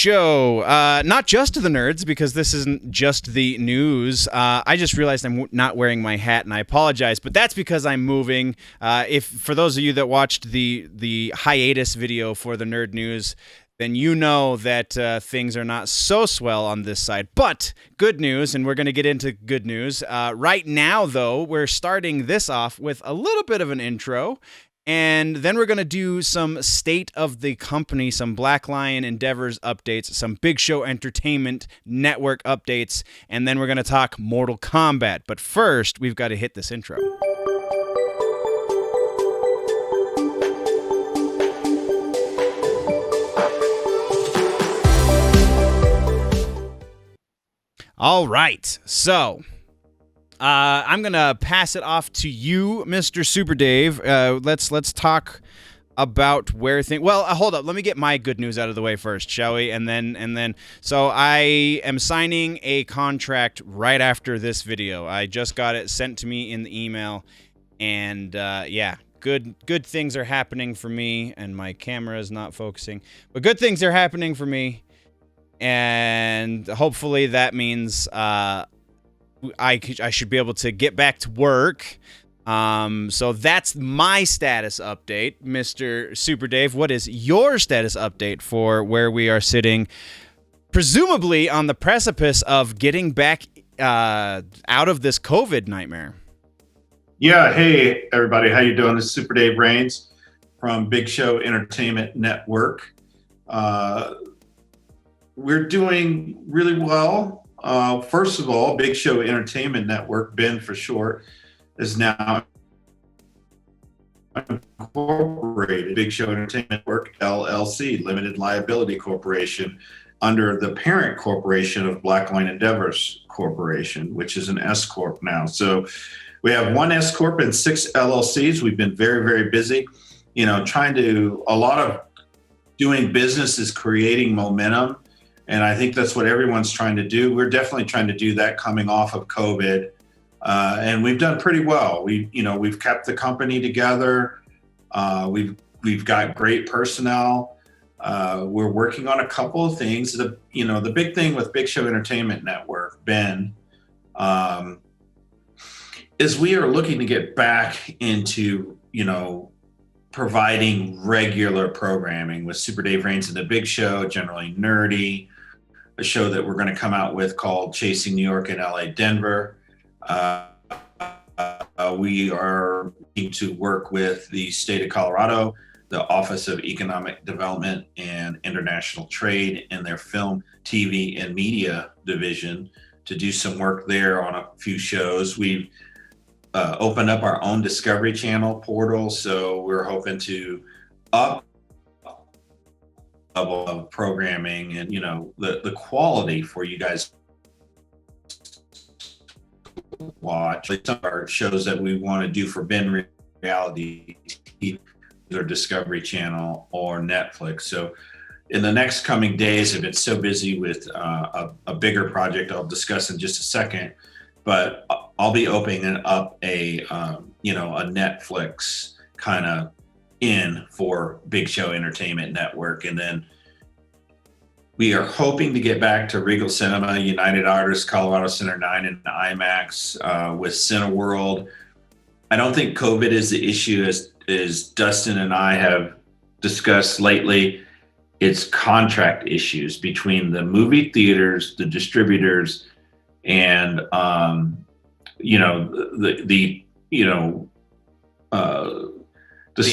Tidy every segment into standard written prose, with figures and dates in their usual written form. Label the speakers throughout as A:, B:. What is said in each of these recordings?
A: show. Not just to the nerds, because this isn't just the news. I just realized I'm not wearing my hat, and I apologize, but that's because I'm moving. If for those of you that watched the hiatus video for the nerd news, then you know that things are not so swell on this side. But good news, and we're going to get into good news. Right now, though, we're starting this off with a little bit of an intro. And then we're going to do some state of the company, some Black Lion Endeavors updates, some Big Show Entertainment Network updates, and then we're going to talk Mortal Kombat. But first, we've got to hit this intro. All right, so I'm gonna pass it off to you, Mr. Super Dave. Let's talk about where things. Well, hold up. Let me get my good news out of the way first, shall we? And then. So I am signing a contract right after this video. I just got it sent to me in the email, and yeah, good things are happening for me. And my camera is not focusing, but good things are happening for me, and hopefully that means I should be able to get back to work. So that's my status update, Mr. Super Dave. What is your status update for where we are sitting, presumably on the precipice of getting back out of this COVID nightmare?
B: Yeah, hey everybody, how you doing? This is Super Dave Rains from Big Show Entertainment Network. We're doing really well. First of all, Big Show Entertainment Network, BEN for short, is now incorporated. Big Show Entertainment Network, LLC, Limited Liability Corporation, under the parent corporation of Black Lion Endeavors Corporation, which is an S Corp now. So we have one S Corp and 6 LLCs. We've been very, very busy, a lot of doing business is creating momentum. And I think that's what everyone's trying to do. We're definitely trying to do that coming off of COVID. And we've done pretty well. We've kept the company together. We've got great personnel. We're working on a couple of things. The big thing with Big Show Entertainment Network, BEN, is we are looking to get back into, providing regular programming with Super Dave Rains and the Big Show, generally nerdy. A show that we're going to come out with called Chasing New York and LA Denver. We are looking to work with the state of Colorado, the Office of Economic Development and International Trade, in their film, TV, and media division to do some work there on a few shows. We've opened up our own Discovery Channel portal, so we're hoping to up level of programming and the quality for you guys to watch. Like some of our shows that we want to do for BEN Reality TV or Discovery Channel or Netflix. So in the next coming days, I've been so busy with a bigger project I'll discuss in just a second, but I'll be opening up a Netflix kind of in for Big Show Entertainment Network. And then we are hoping to get back to Regal Cinema, United Artists, Colorado Center 9, and IMAX with Cineworld. I don't think COVID is the issue, as Dustin and I have discussed lately. It's contract issues between the movie theaters, the distributors, and
A: the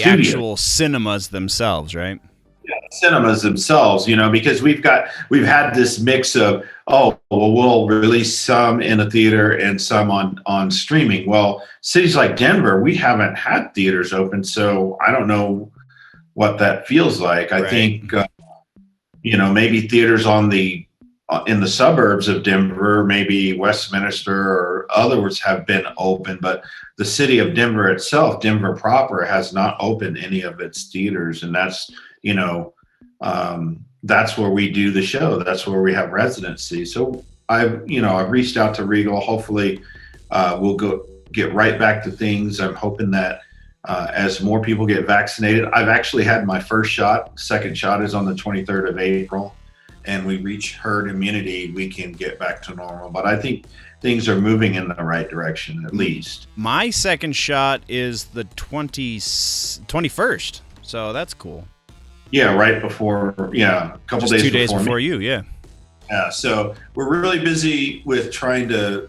A: actual cinemas themselves, right?
B: Yeah, cinemas themselves, because we've had this mix of, we'll release some in a theater and some on streaming. Well, cities like Denver, we haven't had theaters open, so I don't know what that feels like. I think, maybe theaters in the suburbs of Denver, maybe Westminster or others have been open, but the city of Denver itself, Denver proper, has not opened any of its theaters. And that's, that's where we do the show. That's where we have residency. So I've reached out to Regal. Hopefully we'll get right back to things. I'm hoping that as more people get vaccinated, I've actually had my first shot. Second shot is on the 23rd of April. and we reach herd immunity, we can get back to normal. But I think things are moving in the right direction, at least.
A: My second shot is the 21st, so that's cool.
B: Yeah, right before, yeah, a couple
A: Just
B: days
A: 2 days before
B: me.
A: you, yeah.
B: Yeah, so we're really busy with trying to,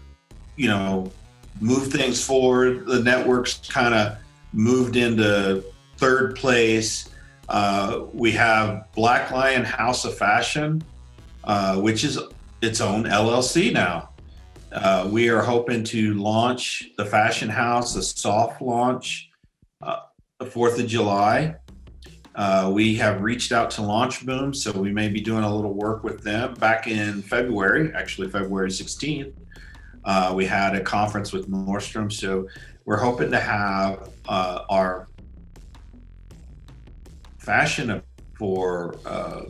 B: move things forward. The network's kind of moved into third place. We have Black Lion House of Fashion, which is its own LLC now. We are hoping to launch the Fashion House, a soft launch, the 4th of July. We have reached out to Launch Boom, so we may be doing a little work with them. Back in February, actually February 16th, we had a conference with Nordstrom, so we're hoping to have our fashion for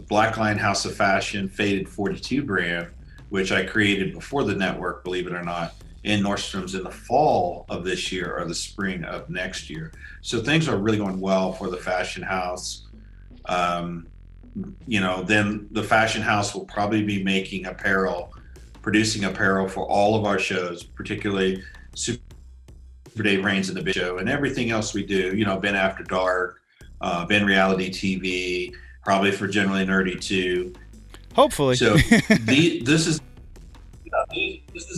B: Black Lion House of Fashion Faded 42 brand, which I created before the network, believe it or not, in Nordstrom's in the fall of this year or the spring of next year. So things are really going well for the Fashion House. Then the Fashion House will probably be making apparel, producing apparel for all of our shows, particularly Super Dave Reigns and the Big Show and everything else we do, Ben After Dark, Ben Reality TV, probably for Generally Nerdy too.
A: Hopefully.
B: So this is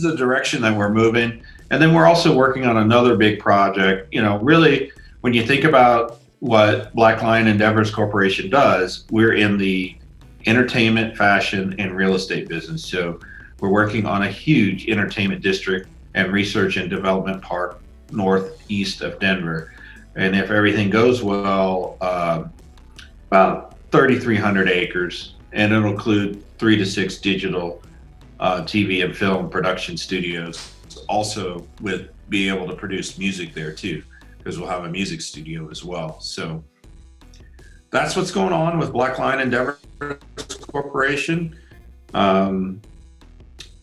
B: the direction that we're moving. And then we're also working on another big project. Really, when you think about what Black Lion Endeavors Corporation does, we're in the entertainment, fashion, and real estate business. So we're working on a huge entertainment district and research and development park northeast of Denver. And if everything goes well, about 3,300 acres, and it'll include 3 to 6 digital TV and film production studios, also with being able to produce music there too, because we'll have a music studio as well. So that's what's going on with Black Lion Endeavors Corporation.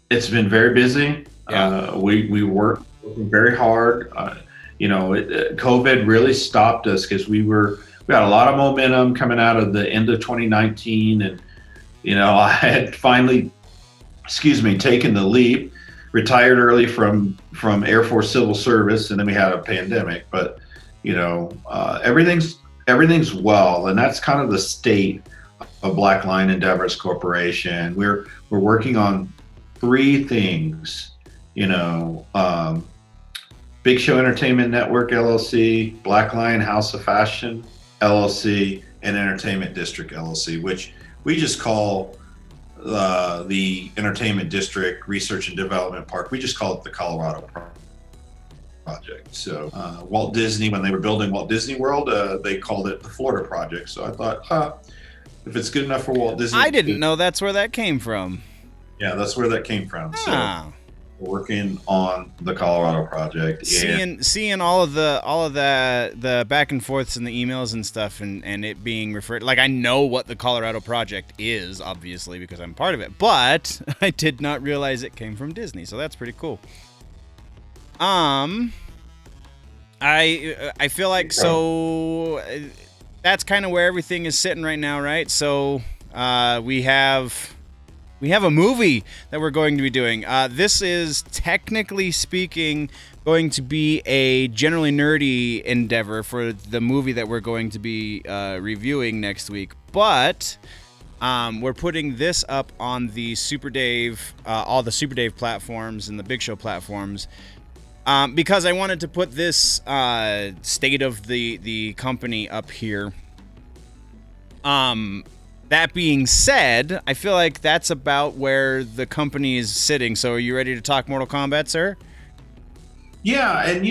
B: It's been very busy.
A: Yeah.
B: We work very hard. COVID really stopped us because we had a lot of momentum coming out of the end of 2019, and I had finally, taken the leap, retired early from Air Force Civil Service, and then we had a pandemic. But everything's well, and that's kind of the state of Black Lion Endeavors Corporation. We're working on 3 things, Big Show Entertainment Network LLC, Black Lion House of Fashion LLC, and Entertainment District LLC, which we just call the Entertainment District Research and Development Park. We just call it the Colorado Project. So Walt Disney, when they were building Walt Disney World, they called it the Florida Project. So I thought, if it's good enough for Walt Disney.
A: I didn't know that's where that came from.
B: Yeah, that's where that came from. So we're working on the Colorado Project.
A: Seeing all of the back and forths in the emails and stuff, and it being referred, like, I know what the Colorado Project is, obviously, because I'm part of it, but I did not realize it came from Disney, so that's pretty cool. I feel like, so that's kind of where everything is sitting right now, right? So we have a movie that we're going to be doing. This is, technically speaking, going to be a generally nerdy endeavor for the movie that we're going to be reviewing next week. But we're putting this up on the Super Dave, all the Super Dave platforms and the Big Show platforms, because I wanted to put this state of the company up here. That being said, I feel like that's about where the company is sitting. So are you ready to talk Mortal Kombat, sir?
B: Yeah, and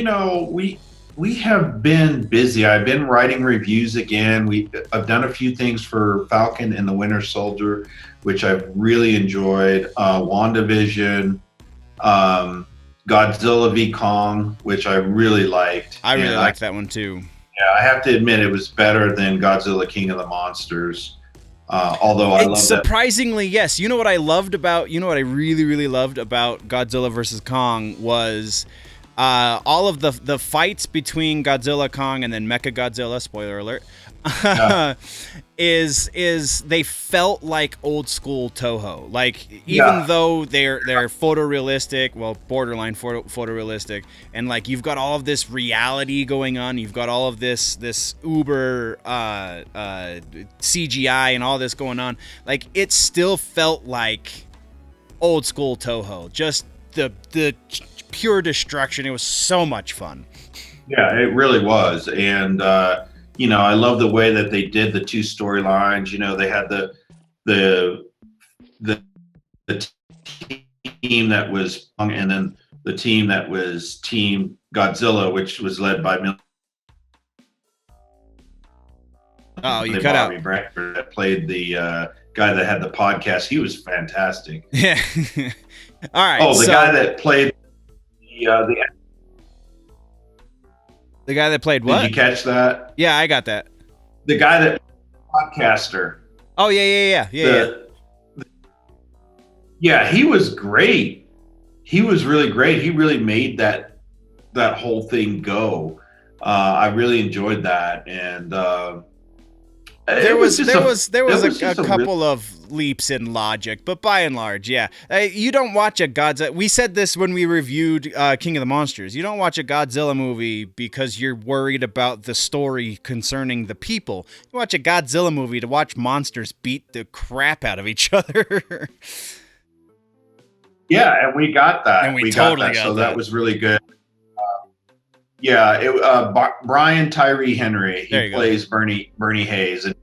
B: we have been busy. I've been writing reviews again. I've done a few things for Falcon and the Winter Soldier, which I've really enjoyed. WandaVision, Godzilla v Kong, which I really liked.
A: I really liked that one too.
B: Yeah, I have to admit it was better than Godzilla King of the Monsters. Although I love
A: surprisingly, yes. You know what I really, really loved about Godzilla vs. Kong was all of the fights between Godzilla, Kong, and then Mechagodzilla, spoiler alert,
B: Yeah.
A: is they felt like old school Toho. Like even though they're photorealistic, well, borderline photorealistic, and like you've got all of this reality going on, you've got all of this uber CGI and all this going on. Like it still felt like old school Toho. Just the pure destruction. It was so much fun.
B: Yeah, it really was. And I love the way that they did the two storylines. They had the team that was, and then the team that was Team Godzilla, which was led by
A: you cut out.
B: Bradford, that played the guy that had the podcast. He was fantastic.
A: Yeah. All right.
B: Oh, the guy that played
A: the guy that played what?
B: Did you catch that?
A: Yeah, I got that.
B: The guy that podcaster.
A: Oh yeah.
B: Yeah, he was great. He was really great. He really made that whole thing go. I really enjoyed that, and
A: there was a couple of leaps in logic, but by and large, yeah. You don't watch a Godzilla. We said this when we reviewed King of the Monsters. You don't watch a Godzilla movie because you're worried about the story concerning the people. You watch a Godzilla movie to watch monsters beat the crap out of each other.
B: Yeah, and we got that.
A: And we totally got that.
B: So that was really good. Brian Tyree Henry. He plays Bernie Hayes, and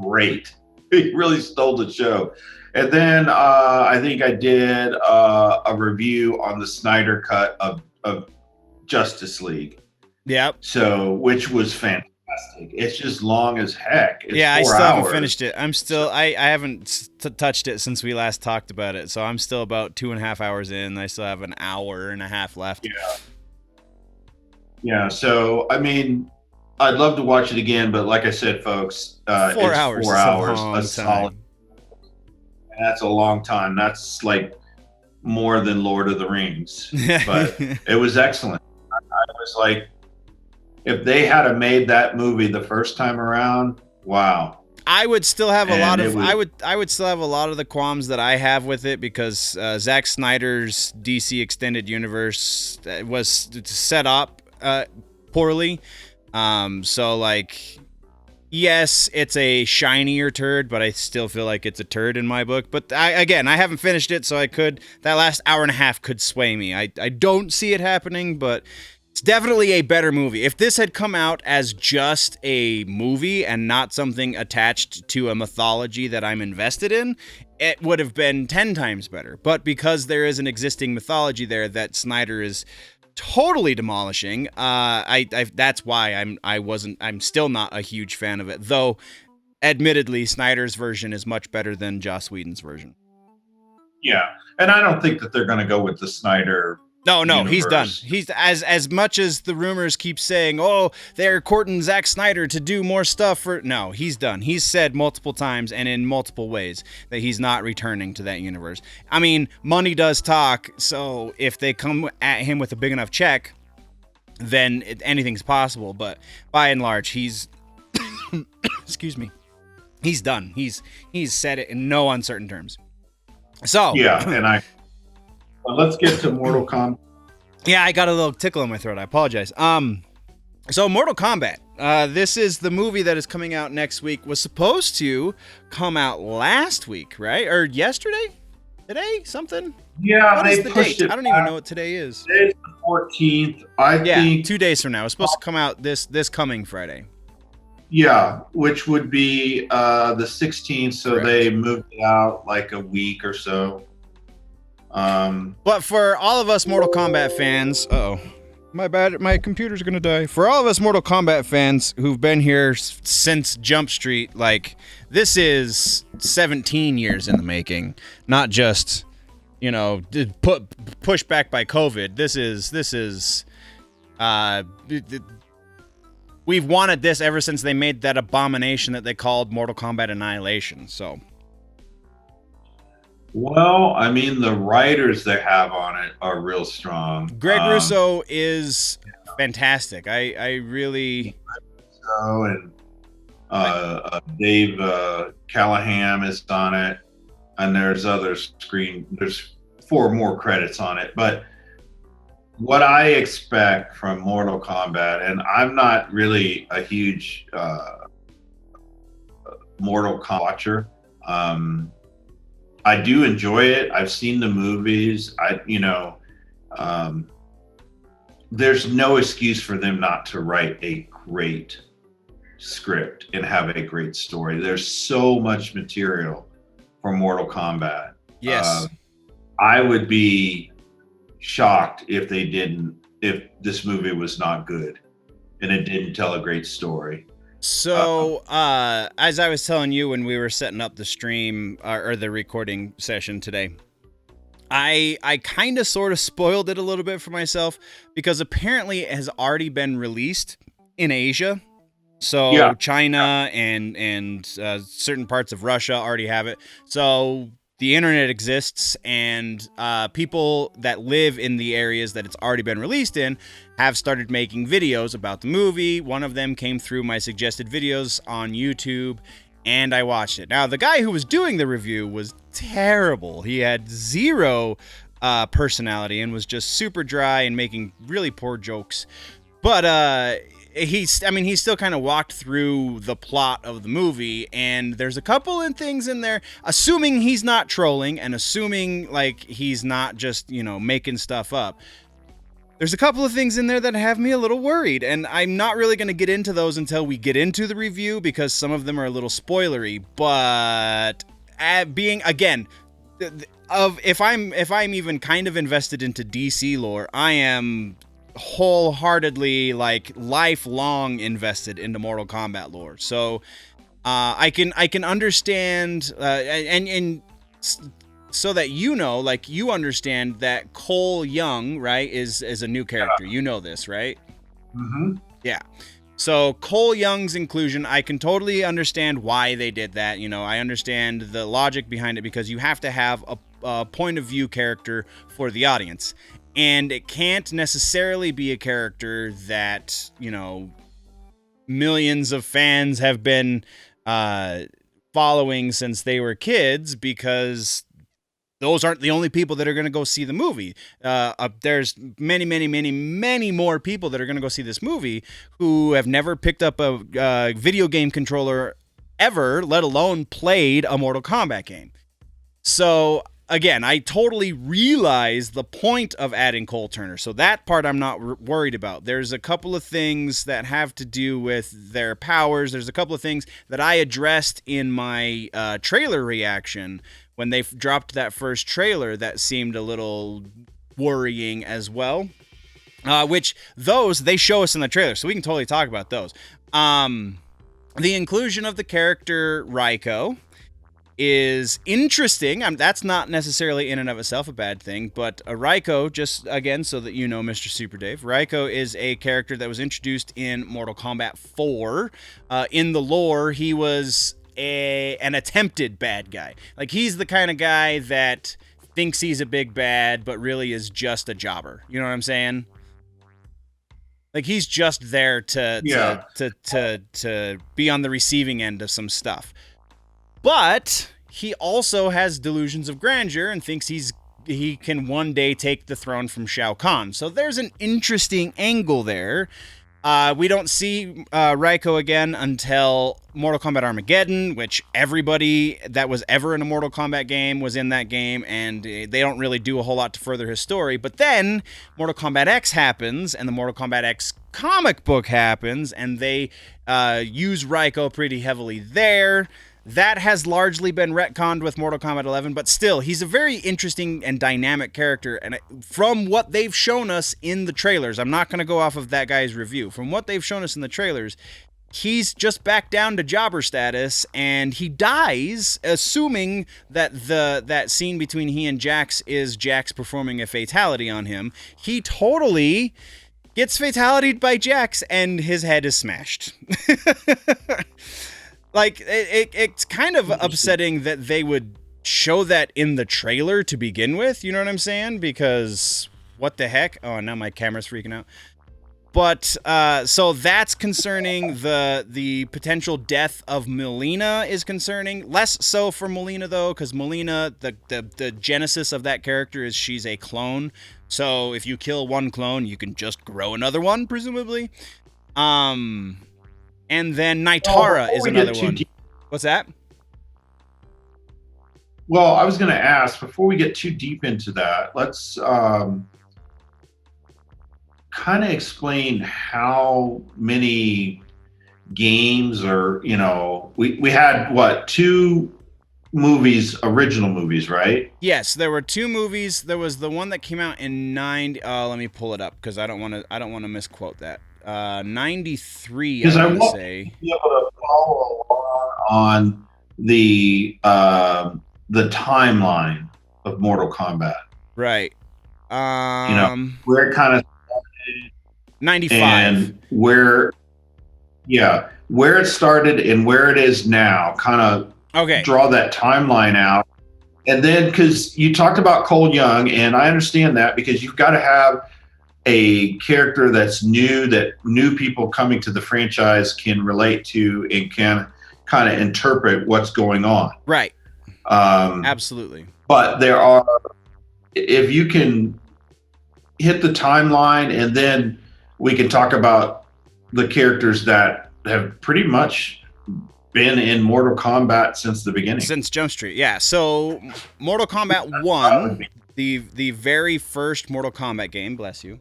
B: great. He really stole the show. And then I think I did a review on the Snyder cut of Justice League.
A: Yep.
B: So, which was fantastic. It's just long as heck. It's
A: I
B: 4
A: still
B: hours.
A: haven't finished it. I haven't touched it since we last talked about it. So I'm still about 2.5 hours in. I still have an hour and a half left.
B: Yeah. So, I mean, I'd love to watch it again, but like I said, folks,
A: 4 hours.
B: 4 hours.
A: A solid.
B: That's a long time. That's like more than Lord of the Rings. But it was excellent. I was like, if they had made that movie the first time around, wow.
A: I would still have I would still have a lot of the qualms that I have with it because Zack Snyder's DC Extended Universe was set up poorly. So like, yes, it's a shinier turd, but I still feel like it's a turd in my book. But I haven't finished it, so that last hour and a half could sway me. I don't see it happening, but it's definitely a better movie. If this had come out as just a movie and not something attached to a mythology that I'm invested in, it would have been 10 times better. But because there is an existing mythology there that Snyder is totally demolishing, that's why I'm still not a huge fan of it. Though, admittedly, Snyder's version is much better than Joss Whedon's version.
B: Yeah, and I don't think that they're going to go with the Snyder.
A: No,
B: universe.
A: He's done. He's as much as the rumors keep saying, oh, they're courting Zack Snyder to do more stuff. No, he's done. He's said multiple times and in multiple ways that he's not returning to that universe. I mean, money does talk, so if they come at him with a big enough check, then anything's possible. But by and large, he's excuse me, he's done. He's said it in no uncertain terms. So
B: yeah, well, let's get to Mortal Kombat.
A: Yeah, I got a little tickle in my throat. I apologize. So Mortal Kombat. This is the movie that is coming out next week. Was supposed to come out last week, right? Or yesterday? Today? Something?
B: Yeah,
A: what
B: they
A: is the
B: pushed
A: date?
B: it.
A: I don't even know what today is.
B: Today's the 14th. I think
A: 2 days from now. It's supposed to come out this coming Friday.
B: Yeah, which would be the 16th. So
A: Correct.
B: They moved it out like a week or so.
A: But for all of us Mortal Kombat fans, my bad, my computer's gonna die. For all of us Mortal Kombat fans who've been here since Jump Street, like, this is 17 years in the making, not just, pushed back by COVID. This is we've wanted this ever since they made that abomination that they called Mortal Kombat Annihilation. So.
B: Well, I mean, the writers they have on it are real strong.
A: Greg Russo is fantastic. I really.
B: And Dave Callahan is on it, and there's there's 4 more credits on it. But what I expect from Mortal Kombat, and I'm not really a huge Mortal Kombat watcher. I do enjoy it. I've seen the movies. There's no excuse for them not to write a great script and have a great story. There's so much material for Mortal Kombat.
A: Yes.
B: I would be shocked if this movie was not good and it didn't tell a great story.
A: So, as I was telling you when we were setting up the stream or the recording session today, I kind of sort of spoiled it a little bit for myself because apparently it has already been released in Asia. So yeah. China and certain parts of Russia already have it. So the internet exists, and people that live in the areas that it's already been released in have started making videos about the movie. One of them came through my suggested videos on YouTube, and I watched it. Now, the guy who was doing the review was terrible. He had zero personality and was just super dry and making really poor jokes. But he still kind of walked through the plot of the movie, and there's a couple of things in there, assuming he's not trolling and assuming like he's not just, making stuff up. There's a couple of things in there that have me a little worried, and I'm not really going to get into those until we get into the review because some of them are a little spoilery. But being again, if I'm even kind of invested into DC lore, I am wholeheartedly, like, lifelong invested into Mortal Kombat lore. So I can understand and so that you understand that Cole Young, right, is a new character. You know this, right?
B: Mm-hmm.
A: Yeah. So Cole Young's inclusion, I can totally understand why they did that. I understand the logic behind it because you have to have a point of view character for the audience. And it can't necessarily be a character that, millions of fans have been following since they were kids, because those aren't the only people that are going to go see the movie. There's many, many, many, many more people that are going to go see this movie who have never picked up a video game controller ever, let alone played a Mortal Kombat game. So again, I totally realize the point of adding Cole Turner, so that part I'm not worried about. There's a couple of things that have to do with their powers. There's a couple of things that I addressed in my trailer reaction when they dropped that first trailer that seemed a little worrying as well, which those they show us in the trailer, so we can totally talk about those. The inclusion of the character Raiko is interesting. That's not necessarily in and of itself a bad thing, but Raiko, just again so that you know, Mr. Super Dave, Raiko is a character that was introduced in Mortal Kombat 4. In the lore, he was an attempted bad guy. Like, he's the kind of guy that thinks he's a big bad, but really is just a jobber. You know what I'm saying? Like, he's just there to be on the receiving end of some stuff. But he also has delusions of grandeur and thinks he can one day take the throne from Shao Khan. So there's an interesting angle there. We don't see Raiko again until Mortal Kombat Armageddon, which everybody that was ever in a Mortal Kombat game was in that game, and they don't really do a whole lot to further his story. But then Mortal Kombat X happens, and the Mortal Kombat X comic book happens, and they use Raiko pretty heavily there. That has largely been retconned with Mortal Kombat 11, but still, he's a very interesting and dynamic character. And from what they've shown us in the trailers, I'm not going to go off of that guy's review. From what they've shown us in the trailers, he's just back down to jobber status, and he dies, assuming that that scene between he and Jax is Jax performing a fatality on him. He totally gets fatality'd by Jax, and his head is smashed. Like, it's kind of upsetting that they would show that in the trailer to begin with, you know what I'm saying? Because what the heck? Oh, now my camera's freaking out. But so that's concerning. The potential death of Melina is concerning. Less so for Melina though, because Melina, the genesis of that character is she's a clone. So if you kill one clone, you can just grow another one, presumably. And then Nitara is another one. What's that?
B: Well, I was going to ask, before we get too deep into that, let's kind of explain how many games, or, you know, we had, what, 2 movies, original movies, right?
A: Yes, there were 2 movies. There was the one that came out in let me pull it up because I don't want to misquote that. 93,
B: Because I
A: want to
B: want
A: say.
B: to be able to follow along on the timeline of Mortal Kombat.
A: Right.
B: You know, where it kind of
A: 95.
B: And where it started and where it is now, kind of draw that timeline out. And then, because you talked about Cole Young, and I understand that, because you've got to have a character that's new, that new people coming to the franchise can relate to and can kind of interpret what's going on.
A: Right. Absolutely.
B: But there are, if you can hit the timeline, and then we can talk about the characters that have pretty much been in Mortal Kombat since the beginning.
A: Since Jump Street, yeah. So Mortal Kombat 1, the very first Mortal Kombat game, bless you,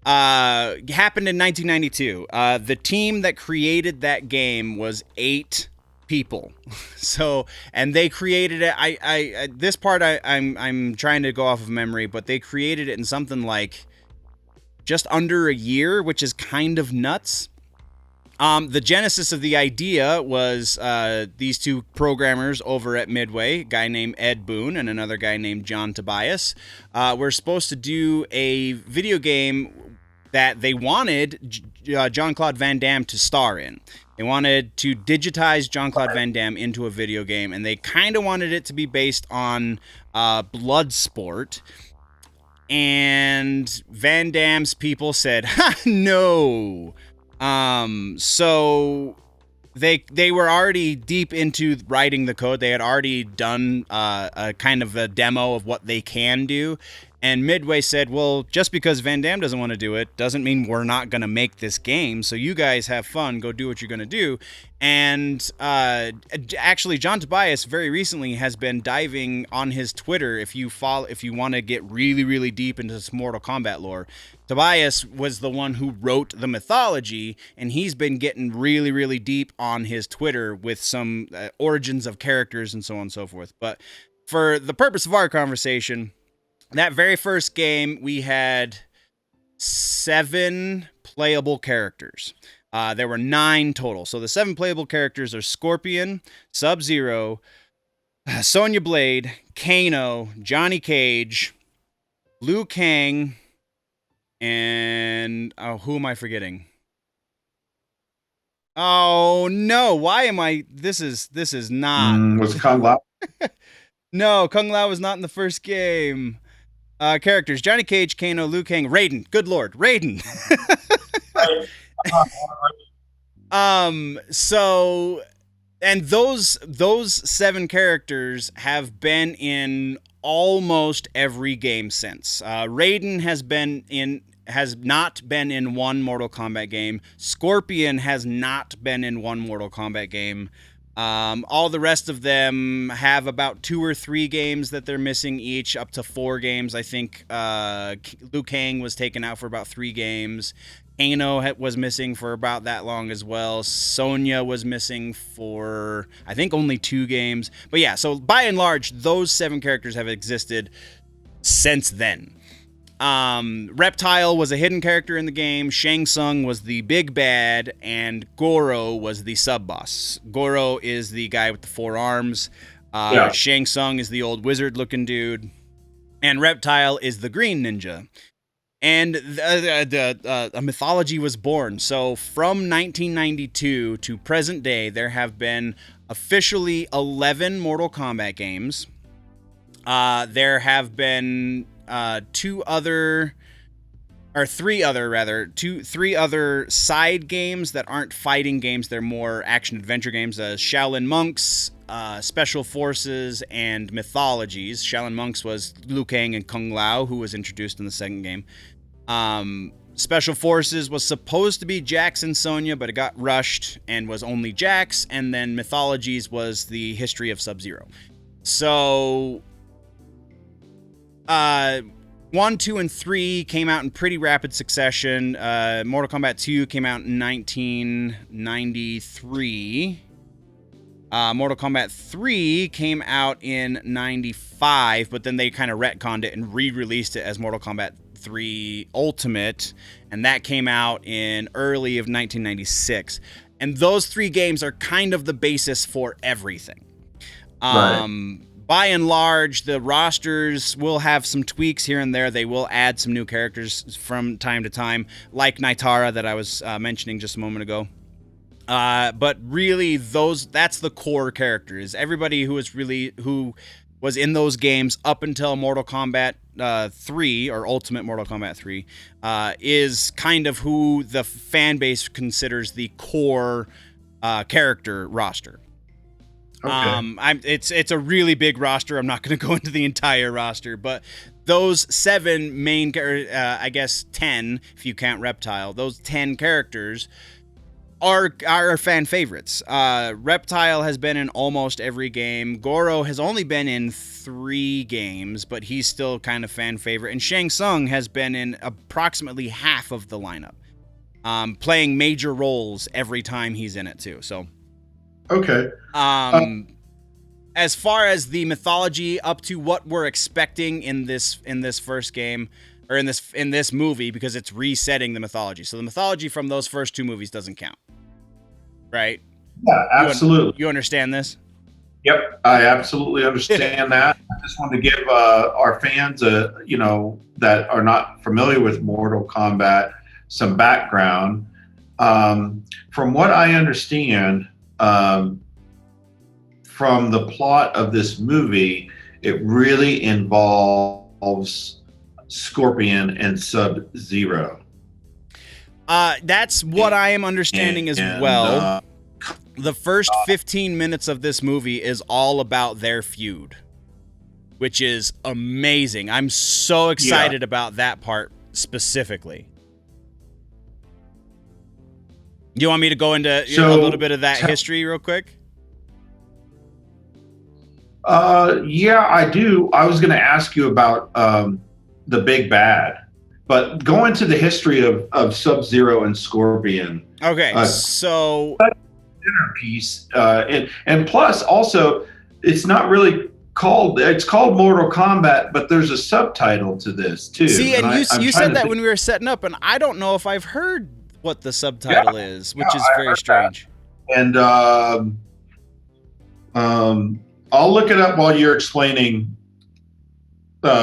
A: happened in 1992. The team that created that game was 8 people. So, and they created it. I this part I'm trying to go off of memory, but they created it in something like just under a year, which is kind of nuts. The genesis of the idea was these 2 programmers over at Midway, a guy named Ed Boon and another guy named John Tobias, were supposed to do a video game that they wanted Jean-Claude Van Damme to star in. They wanted to digitize Jean-Claude Van Damme into a video game, and they kind of wanted it to be based on Bloodsport. And Van Damme's people said, "Ha, no." So they were already deep into writing the code. They had already done a kind of a demo of what they can do. And Midway said, well, just because Van Damme doesn't want to do it doesn't mean we're not going to make this game. So you guys have fun. Go do what you're going to do. And actually, John Tobias very recently has been diving on his Twitter. If you want to get really, really deep into this Mortal Kombat lore, Tobias was the one who wrote the mythology, and he's been getting really, really deep on his Twitter with some origins of characters and so on and so forth. But for the purpose of our conversation, that very first game, we had 7 playable characters. There were 9 total. So the 7 playable characters are Scorpion, Sub-Zero, Sonya Blade, Kano, Johnny Cage, Liu Kang, and who am I forgetting? Oh no! Why am I? This is not.
B: Was it Kung Lao?
A: No, Kung Lao was not in the first game. Characters: Johnny Cage, Kano, Liu Kang, Raiden. Good lord, Raiden. So, and those 7 characters have been in almost every game since. Raiden has not been in one Mortal Kombat game. Scorpion has not been in one Mortal Kombat game. All the rest of them have about 2 or 3 games that they're missing each, up to 4 games. I think Liu Kang was taken out for about 3 games. Kano was missing for about that long as well. Sonya was missing for, I think, only 2 games. But yeah, so by and large, those 7 characters have existed since then. Reptile was a hidden character in the game. Shang Tsung was the big bad, and Goro was the sub-boss. Goro is the guy with the 4 arms. Shang Tsung is the old wizard-looking dude. And Reptile is the green ninja. And a mythology was born. So from 1992 to present day, there have been officially 11 Mortal Kombat games. There have been 2 other or three other side games that aren't fighting games. They're more action adventure games. Shaolin Monks, Special Forces, and Mythologies. Shaolin Monks was Liu Kang and Kung Lao, who was introduced in the second game. Special Forces was supposed to be Jax and Sonya, but it got rushed and was only Jax. And then Mythologies was the history of Sub-Zero. So, 1, 2, and 3 came out in pretty rapid succession. Mortal Kombat 2 came out in 1993. Mortal Kombat 3 came out in 95, but then they kind of retconned it and re-released it as Mortal Kombat 3 Ultimate, and that came out in early of 1996. And those three games are kind of the basis for everything.
B: Right.
A: By and large, the rosters will have some tweaks here and there. They will add some new characters from time to time, like Naitara that I was mentioning just a moment ago. But really, that's the core characters. Everybody who was in those games up until Mortal Kombat 3 or Ultimate Mortal Kombat 3 is kind of who the fan base considers the core character roster.
B: Okay.
A: It's a really big roster. I'm not going to go into the entire roster, but those 7 main, I guess 10 if you count Reptile, those 10 characters are fan favorites. Reptile has been in almost every game. Goro has only been in 3 games, but he's still kind of fan favorite. And Shang Tsung has been in approximately half of the lineup, playing major roles every time he's in it too. So,
B: Okay.
A: As far as the mythology up to what we're expecting in this first game, or in this movie, because it's resetting the mythology. So the mythology from those first 2 movies doesn't count. Right?
B: Yeah, absolutely.
A: You understand this?
B: Yep, I absolutely understand that. I just wanted to give our fans, that are not familiar with Mortal Kombat, some background. From what I understand, from the plot of this movie, it really involves Scorpion and Sub-Zero.
A: That's what I am understanding as well. The first 15 minutes of this movie is all about their feud, which is amazing. I'm so excited about that part specifically. You want me to go into a little bit of that history real quick?
B: Yeah, I do. I was going to ask you about the big bad, but go into the history of Sub-Zero and Scorpion.
A: Okay, so
B: centerpiece, and plus also, it's not really called. It's called Mortal Kombat, but there's a subtitle to this too.
A: See, and you said that when we were setting up, and I don't know if I've heard what the subtitle is, which is very strange.
B: That. And I'll look it up while you're explaining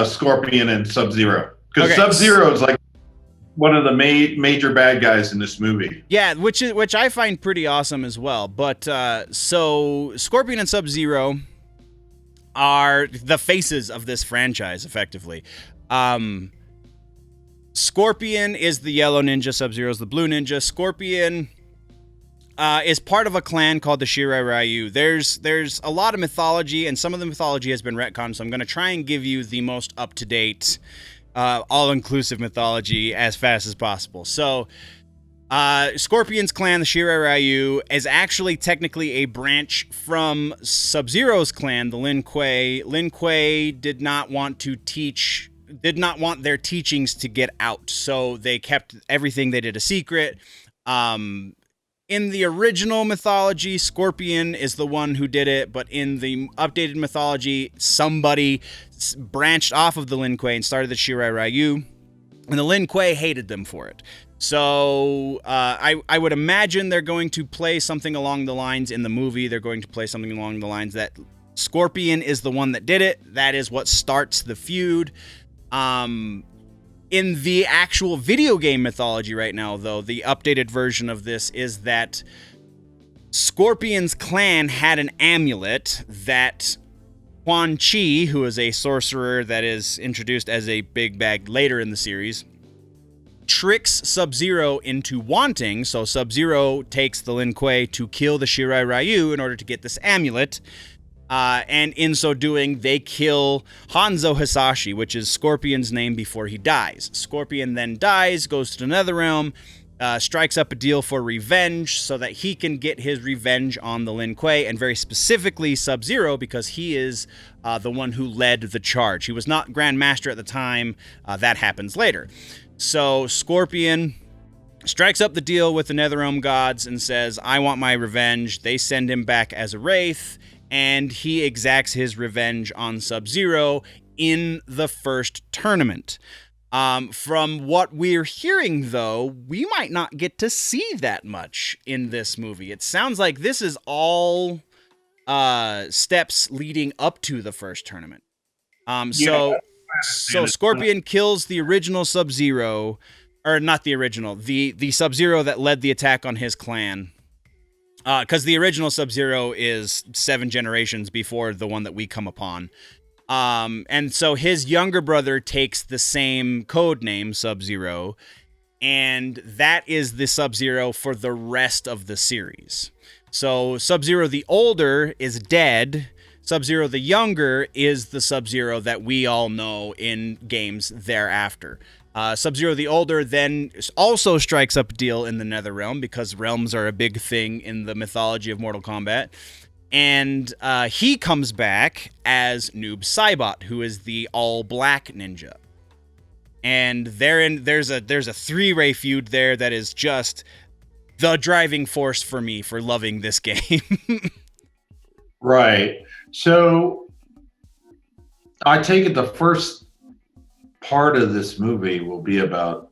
B: Scorpion and Sub-Zero, because Sub-Zero is like one of the major bad guys in this movie.
A: Yeah, which I find pretty awesome as well. But so Scorpion and Sub-Zero are the faces of this franchise, effectively. Scorpion is the yellow ninja, Sub-Zero is the blue ninja. Scorpion is part of a clan called the Shirai Ryu. There's a lot of mythology, and some of the mythology has been retconned, so I'm going to try and give you the most up-to-date, all-inclusive mythology as fast as possible. So, Scorpion's clan, the Shirai Ryu, is actually technically a branch from Sub-Zero's clan, the Lin Kuei. Lin Kuei did not want their teachings to get out, so they kept everything they did a secret. In the original mythology, Scorpion is the one who did it, but in the updated mythology, somebody branched off of the Lin Kuei and started the Shirai Ryu, and the Lin Kuei hated them for it. So I would imagine they're going to play something along the lines in the movie. They're going to play something along the lines that Scorpion is the one that did it. That is what starts the feud. In the actual video game mythology right now, though, the updated version of this is that Scorpion's clan had an amulet that Quan Chi, who is a sorcerer that is introduced as a big bag later in the series, tricks Sub-Zero into wanting. So Sub-Zero takes the Lin Kuei to kill the Shirai Ryu in order to get this amulet. And in so doing, they kill Hanzo Hasashi, which is Scorpion's name before he dies. Scorpion then dies, goes to the Netherrealm, strikes up a deal for revenge so that he can get his revenge on the Lin Kuei, and very specifically Sub-Zero, because he is the one who led the charge. He was not Grand Master at the time. That happens later. So Scorpion strikes up the deal with the Netherrealm gods and says, I want my revenge. They send him back as a wraith, and he exacts his revenge on Sub-Zero in the first tournament. From what we're hearing, though, we might not get to see that much in this movie. It sounds like this is all steps leading up to the first tournament. So Scorpion kills the original Sub-Zero, or not the original, the Sub-Zero that led the attack on his clan. Because the original Sub-Zero is 7 generations before the one that we come upon. And so his younger brother takes the same code name, Sub-Zero, and that is the Sub-Zero for the rest of the series. So Sub-Zero the older is dead. Sub-Zero the younger is the Sub-Zero that we all know in games thereafter. Sub-Zero the older then also strikes up a deal in the Netherrealm, because realms are a big thing in the mythology of Mortal Kombat. And he comes back as Noob Saibot, who is the all-black ninja. And there's a 3-way feud there that is just the driving force for me for loving this game.
B: Right. So I take it the first part of this movie will be about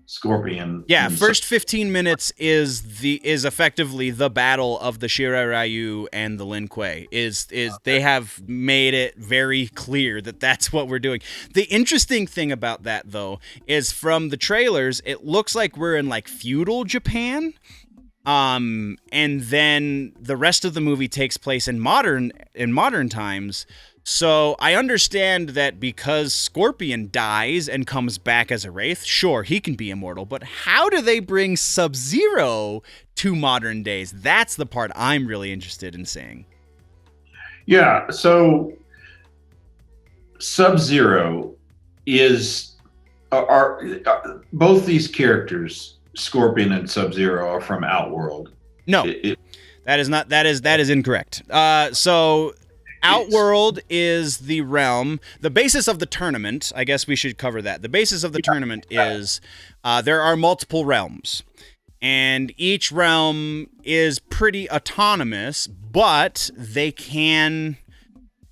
B: Scorpion.
A: Yeah, first 15 minutes is effectively the battle of the Shirai Ryu and the Lin Kuei. They have made it very clear that that's what we're doing. The interesting thing about that, though, is from the trailers, it looks like we're in like feudal Japan. And then the rest of the movie takes place in modern times. So I understand that because Scorpion dies and comes back as a wraith, sure, he can be immortal, but how do they bring Sub-Zero to modern days? That's the part I'm really interested in seeing.
B: Yeah, so Sub-Zero are both these characters, Scorpion and Sub-Zero, are from Outworld.
A: No, that is incorrect. So Outworld is the realm. The basis of the tournament, I guess we should cover that. The basis of the tournament is there are multiple realms, and each realm is pretty autonomous, but they can...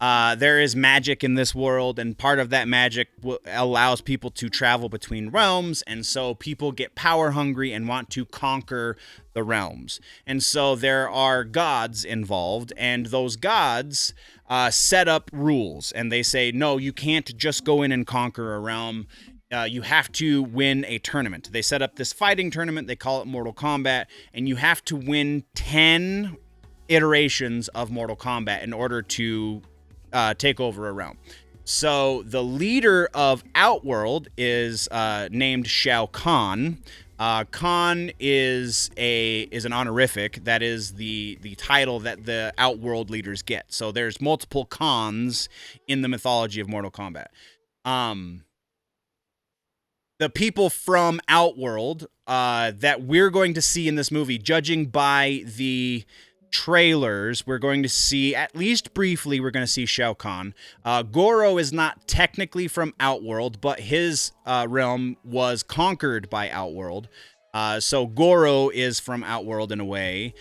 A: there is magic in this world, and part of that magic allows people to travel between realms, and so people get power hungry and want to conquer the realms. And so there are gods involved, and those gods set up rules, and they say, no, you can't just go in and conquer a realm. You have to win a tournament. They set up this fighting tournament. They call it Mortal Kombat, and you have to win 10 iterations of Mortal Kombat in order to take over a realm. So the leader of Outworld is named Shao Khan. Khan is an honorific. That is the title that the Outworld leaders get. So there's multiple Khans in the mythology of Mortal Kombat. The people from Outworld that we're going to see in this movie, judging by the trailers, we're going to see, at least briefly, we're going to see Shao Khan. Goro is not technically from Outworld, but his realm was conquered by Outworld. So Goro is from Outworld in a way.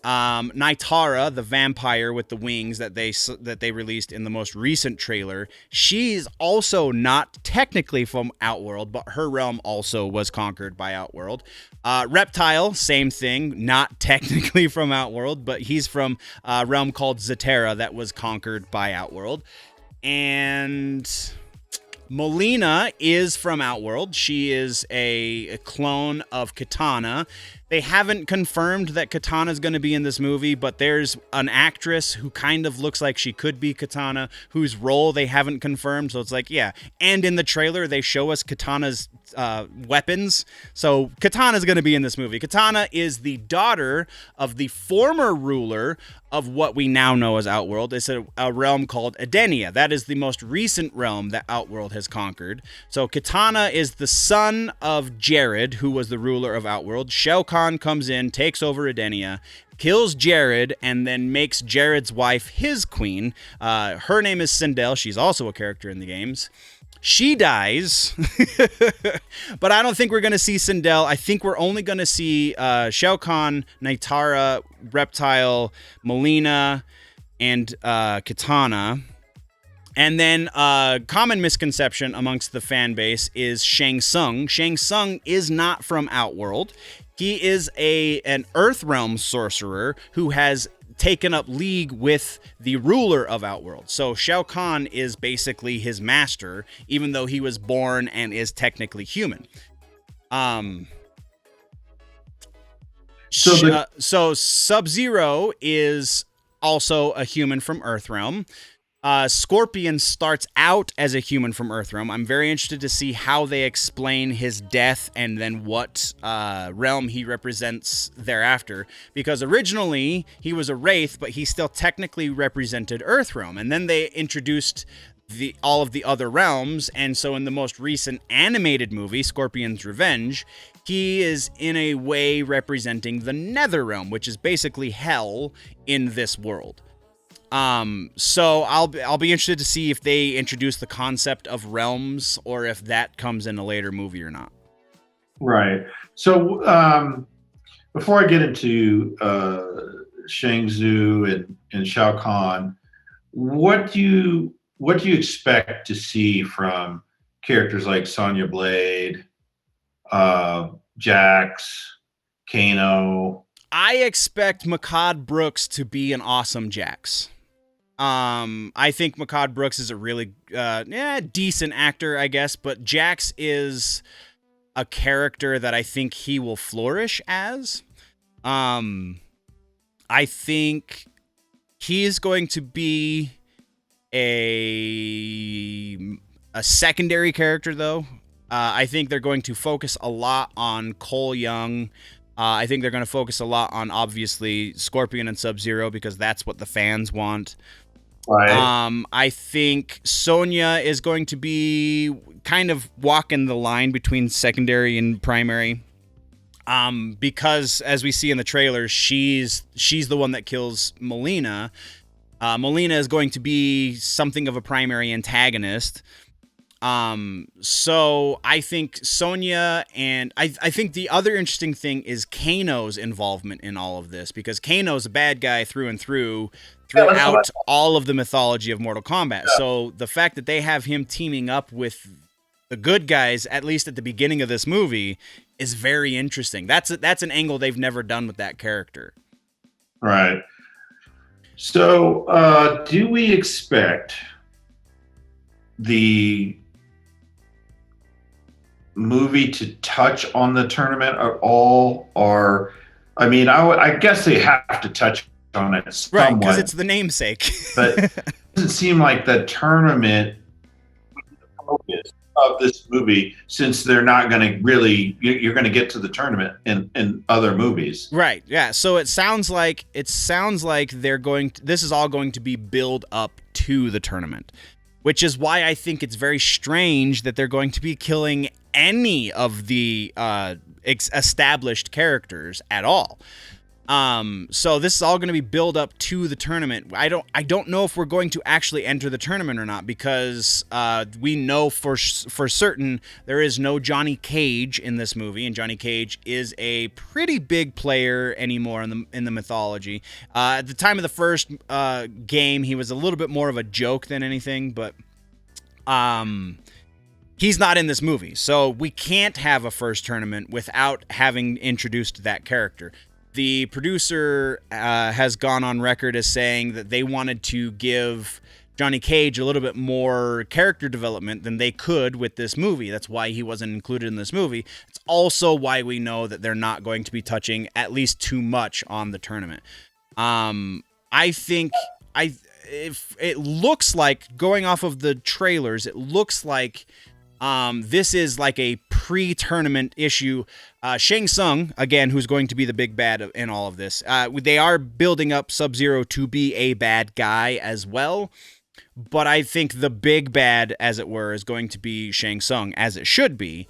A: Naitara, the vampire with the wings that they released in the most recent trailer, she's also not technically from Outworld, but her realm also was conquered by Outworld. Reptile, same thing, not technically from Outworld, but he's from a realm called Zatera that was conquered by Outworld. And Molina is from Outworld. She is a clone of Katana. They haven't confirmed that Katana's going to be in this movie, but there's an actress who kind of looks like she could be Katana, whose role they haven't confirmed. So it's like, yeah. And in the trailer, they show us Katana's weapons. So Katana's going to be in this movie. Katana is the daughter of the former ruler of what we now know as Outworld. It's a realm called Edenia. That is the most recent realm that Outworld has conquered. So Katana is the son of Jared, who was the ruler of Outworld. Shao Khan comes in, takes over Edenia, kills Jared, and then makes Jared's wife his queen. Her name is Sindel. She's also a character in the games. She dies, but I don't think we're going to see Sindel. I think we're only going to see Shao Khan, Naitara, Reptile, Melina, and Katana. And then common misconception amongst the fan base is Shang Tsung. Shang Tsung is not from Outworld. He is an Earthrealm sorcerer who has taken up league with the ruler of Outworld. So Shao Kahn is basically his master, even though he was born and is technically human. So Sub-Zero is also a human from Earthrealm. Scorpion starts out as a human from Earthrealm. I'm very interested to see how they explain his death and then what realm he represents thereafter. Because originally he was a wraith, but he still technically represented Earthrealm. And then they introduced all of the other realms. And so in the most recent animated movie, Scorpion's Revenge, he is in a way representing the Netherrealm, which is basically hell in this world. So I'll be interested to see if they introduce the concept of realms or if that comes in a later movie or not.
B: Right. So before I get into Shang Tsung and Shao Kahn, what do you expect to see from characters like Sonya Blade, Jax, Kano?
A: I expect Makad Brooks to be an awesome Jax. I think Makad Brooks is a really decent actor, I guess, but Jax is a character that I think he will flourish as. I think he's going to be a secondary character, though. I think they're going to focus a lot on Cole Young. I think they're going to focus a lot on, obviously, Scorpion and Sub-Zero because that's what the fans want.
B: Right.
A: I think Sonya is going to be kind of walking the line between secondary and primary. Because as we see in the trailer, she's the one that kills Melina. Melina is going to be something of a primary antagonist. So I think Sonya and I think the other interesting thing is Kano's involvement in all of this, because Kano's a bad guy through and throughout all of the mythology of Mortal Kombat. Yeah. So the fact that they have him teaming up with the good guys, at least at the beginning of this movie, is very interesting. That's an angle they've never done with that character.
B: Right. So, do we expect the movie to touch on the tournament at all? Or, I mean, I guess they have to touch on it somewhat.
A: Right, because it's the namesake.
B: But it doesn't seem like the tournament would be the focus of this movie, since they're not going to really, you're going to get to the tournament in other movies.
A: Right, yeah. So it sounds like they're going to, this is all going to be build up to the tournament, which is why I think it's very strange that they're going to be killing any of the established characters at all. So this is all going to be build up to the tournament. I don't know if we're going to actually enter the tournament or not, because we know for certain there is no Johnny Cage in this movie, and Johnny Cage is a pretty big player anymore in the mythology. At the time of the first game, he was a little bit more of a joke than anything, but he's not in this movie, so we can't have a first tournament without having introduced that character. The producer has gone on record as saying that they wanted to give Johnny Cage a little bit more character development than they could with this movie. That's why he wasn't included in this movie. It's also why we know that they're not going to be touching at least too much on the tournament. I think if it looks like, going off of the trailers, it looks like this is like a pre-tournament issue. Shang Tsung, again, who's going to be the big bad in all of this. They are building up Sub-Zero to be a bad guy as well. But I think the big bad, as it were, is going to be Shang Tsung, as it should be.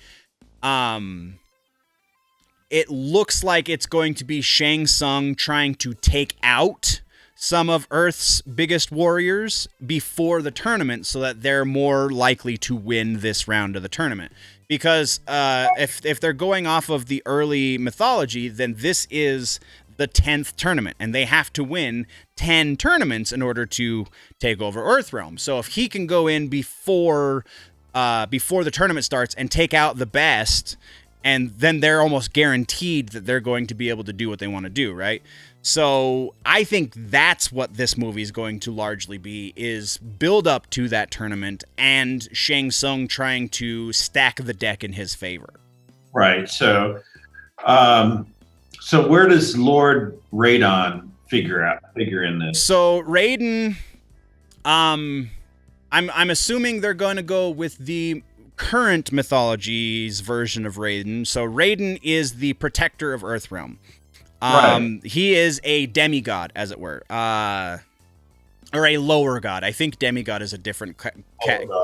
A: It looks like it's going to be Shang Tsung trying to take out some of Earth's biggest warriors before the tournament so that they're more likely to win this round of the tournament. Because if they're going off of the early mythology, then this is the 10th tournament, and they have to win 10 tournaments in order to take over Earthrealm. So if he can go in before the tournament starts and take out the best, and then they're almost guaranteed that they're going to be able to do what they want to do, right? So I think that's what this movie is going to largely be, is build up to that tournament and Shang Tsung trying to stack the deck in his favor. Right.
B: So where does Lord Raiden figure in this?
A: So Raiden, I'm assuming they're going to go with the current mythology's version of Raiden. So Raiden is the protector of Earthrealm.
B: Right.
A: He is a demigod, as it were, or a lower god. I think demigod is a different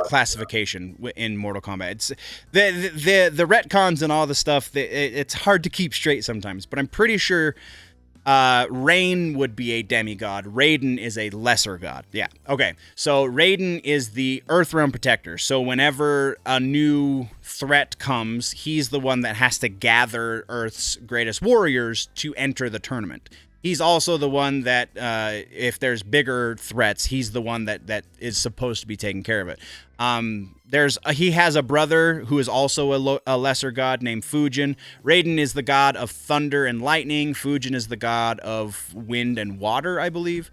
A: classification in Mortal Kombat. It's the retcons and all the stuff. It's hard to keep straight sometimes, but I'm pretty sure Rain would be a demigod. Raiden is a lesser god. Yeah. Okay. So Raiden is the Earthrealm protector. So whenever a new threat comes, he's the one that has to gather Earth's greatest warriors to enter the tournament. He's also the one that, if there's bigger threats, he's the one that is supposed to be taking care of it. He has a brother who is also a lesser god named Fujin. Raiden is the god of thunder and lightning. Fujin is the god of wind and water, I believe.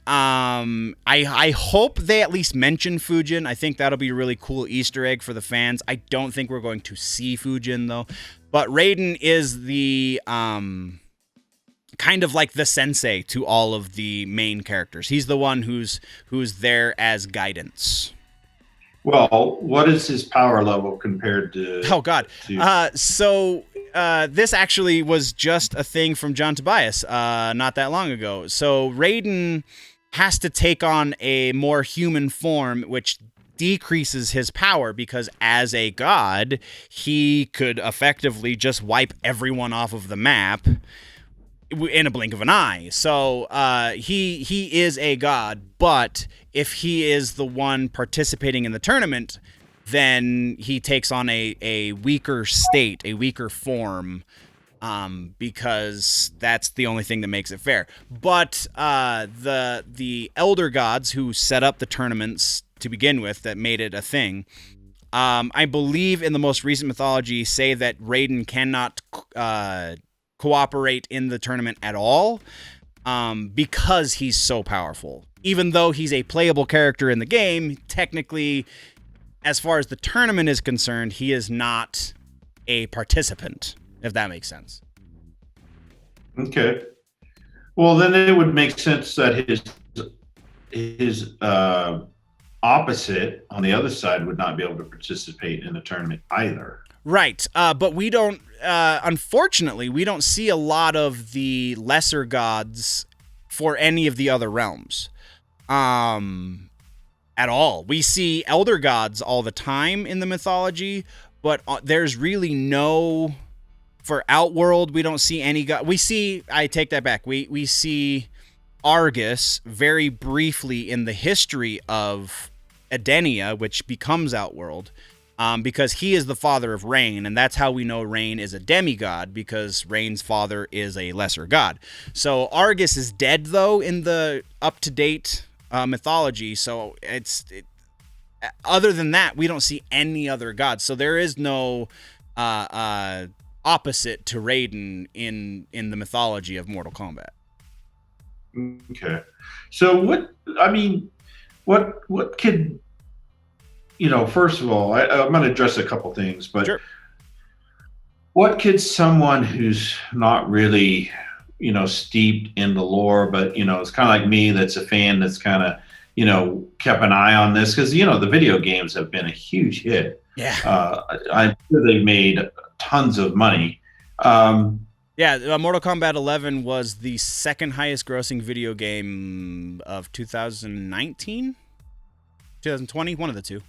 A: I hope they at least mention Fujin. I think that'll be a really cool Easter egg for the fans. I don't think we're going to see Fujin, though. But Raiden is the kind of like the sensei to all of the main characters. He's the one who's there as guidance.
B: Well, what is his power level compared to...
A: Oh, God. This actually was just a thing from John Tobias not that long ago. So Raiden has to take on a more human form, which decreases his power because as a god, he could effectively just wipe everyone off of the map in a blink of an eye. So he is a god, but if he is the one participating in the tournament, then he takes on a weaker state, a weaker form, because that's the only thing that makes it fair. But the elder gods who set up the tournaments to begin with, that made it a thing, I believe in the most recent mythology, say that Raiden cannot cooperate in the tournament at all, because he's so powerful. Even though he's a playable character in the game, technically, as far as the tournament is concerned, he is not a participant, if that makes sense.
B: Okay. Well, then it would make sense that his opposite on the other side would not be able to participate in the tournament either.
A: Right. But we don't, unfortunately, we don't see a lot of the lesser gods for any of the other realms. At all. We see elder gods all the time in the mythology, but there's really no... For Outworld, we don't see any god. We see... I take that back. We see Argus very briefly in the history of Edenia, which becomes Outworld, because he is the father of Rain, and that's how we know Rain is a demigod, because Rain's father is a lesser god. So Argus is dead, though, in the up-to-date mythology, so other than that, we don't see any other gods. So there is no opposite to Raiden in the mythology of Mortal Kombat.
B: Okay. So what could, first of all, I'm going to address a couple things, but
A: Sure.
B: what could someone who's not really, steeped in the lore, but, it's kind of like me, that's a fan, that's kind of, kept an eye on this, because, the video games have been a huge hit.
A: Yeah.
B: I'm sure they've made tons of money.
A: Yeah, Mortal Kombat 11 was the second highest grossing video game of 2019? 2020? One of the two.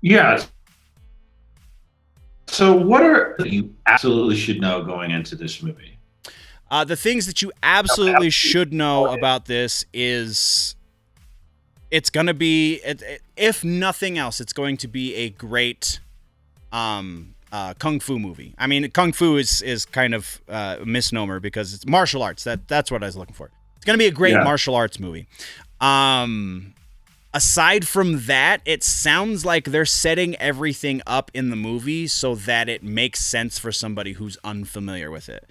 B: Yeah. So what are you absolutely should know going into this movie?
A: The things that you absolutely should know about this is it's going to be, if nothing else, it's going to be a great kung fu movie. I mean, kung fu is kind of a misnomer because it's martial arts. That's what I was looking for. It's going to be a great martial arts movie. Aside from that, it sounds like they're setting everything up in the movie so that it makes sense for somebody who's unfamiliar with it.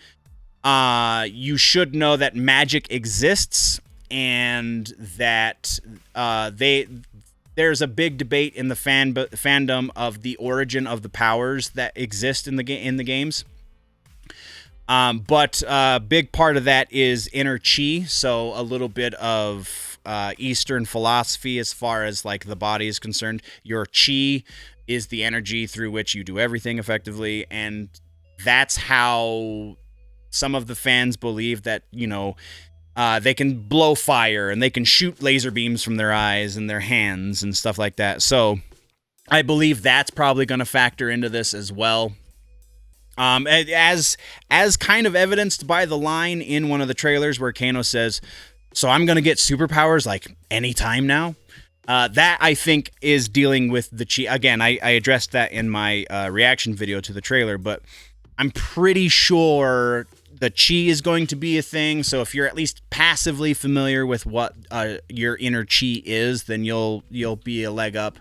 A: You should know that magic exists and that there's a big debate in the fandom of the origin of the powers that exist in the games. But a big part of that is inner chi, so a little bit of Eastern philosophy as far as like the body is concerned. Your chi is the energy through which you do everything effectively, and that's how some of the fans believe that, they can blow fire and they can shoot laser beams from their eyes and their hands and stuff like that. So I believe that's probably going to factor into this as well. As kind of evidenced by the line in one of the trailers where Kano says, "So I'm going to get superpowers like anytime now." That I think is dealing with the chi. Again, I addressed that in my reaction video to the trailer, but I'm pretty sure the chi is going to be a thing. So if you're at least passively familiar with what your inner chi is, then you'll be a leg up.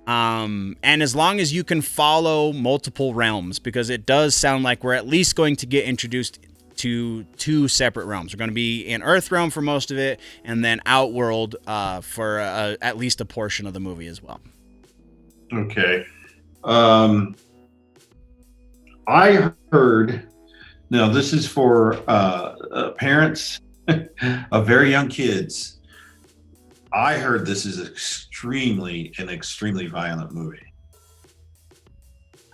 A: And as long as you can follow multiple realms, because it does sound like we're at least going to get introduced to two separate realms. We're going to be in Earth realm for most of it, and then Outworld for at least a portion of the movie as well.
B: Okay. I heard, now this is for parents of very young kids. I heard this is an extremely violent movie.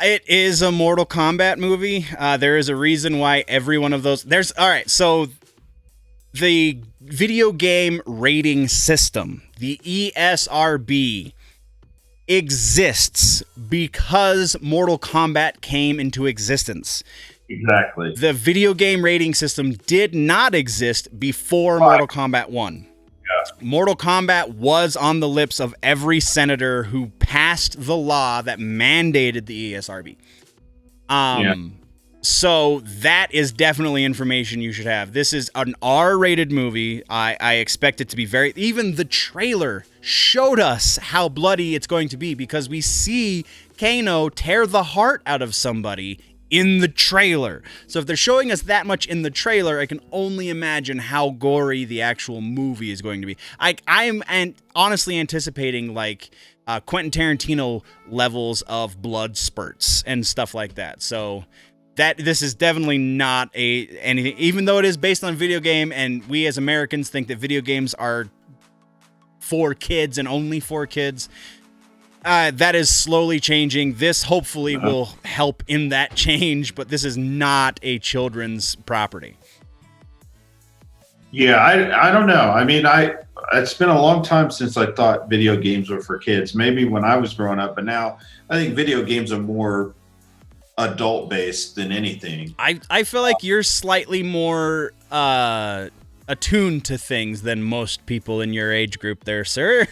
A: It is a Mortal Kombat movie. There is a reason why every one of those... All right, so the video game rating system, the ESRB, exists because Mortal Kombat came into existence.
B: Exactly.
A: The video game rating system did not exist before Mortal Kombat 1. Mortal Kombat was on the lips of every senator who passed the law that mandated the ESRB. So that is definitely information you should have. This is an R-rated movie. I expect it to be very... Even the trailer showed us how bloody it's going to be because we see Kano tear the heart out of somebody in the trailer. So if they're showing us that much in the trailer, I can only imagine how gory the actual movie is going to be. I'm honestly anticipating like Quentin Tarantino levels of blood spurts and stuff like that. So this is definitely not anything, even though it is based on a video game, and we as Americans think that video games are for kids and only for kids. That is slowly changing. This hopefully will help in that change, but this is not a children's property.
B: Yeah, I don't know. I mean, it's been a long time since I thought video games were for kids. Maybe when I was growing up, but now I think video games are more adult-based than anything.
A: I feel like you're slightly more attuned to things than most people in your age group there, sir.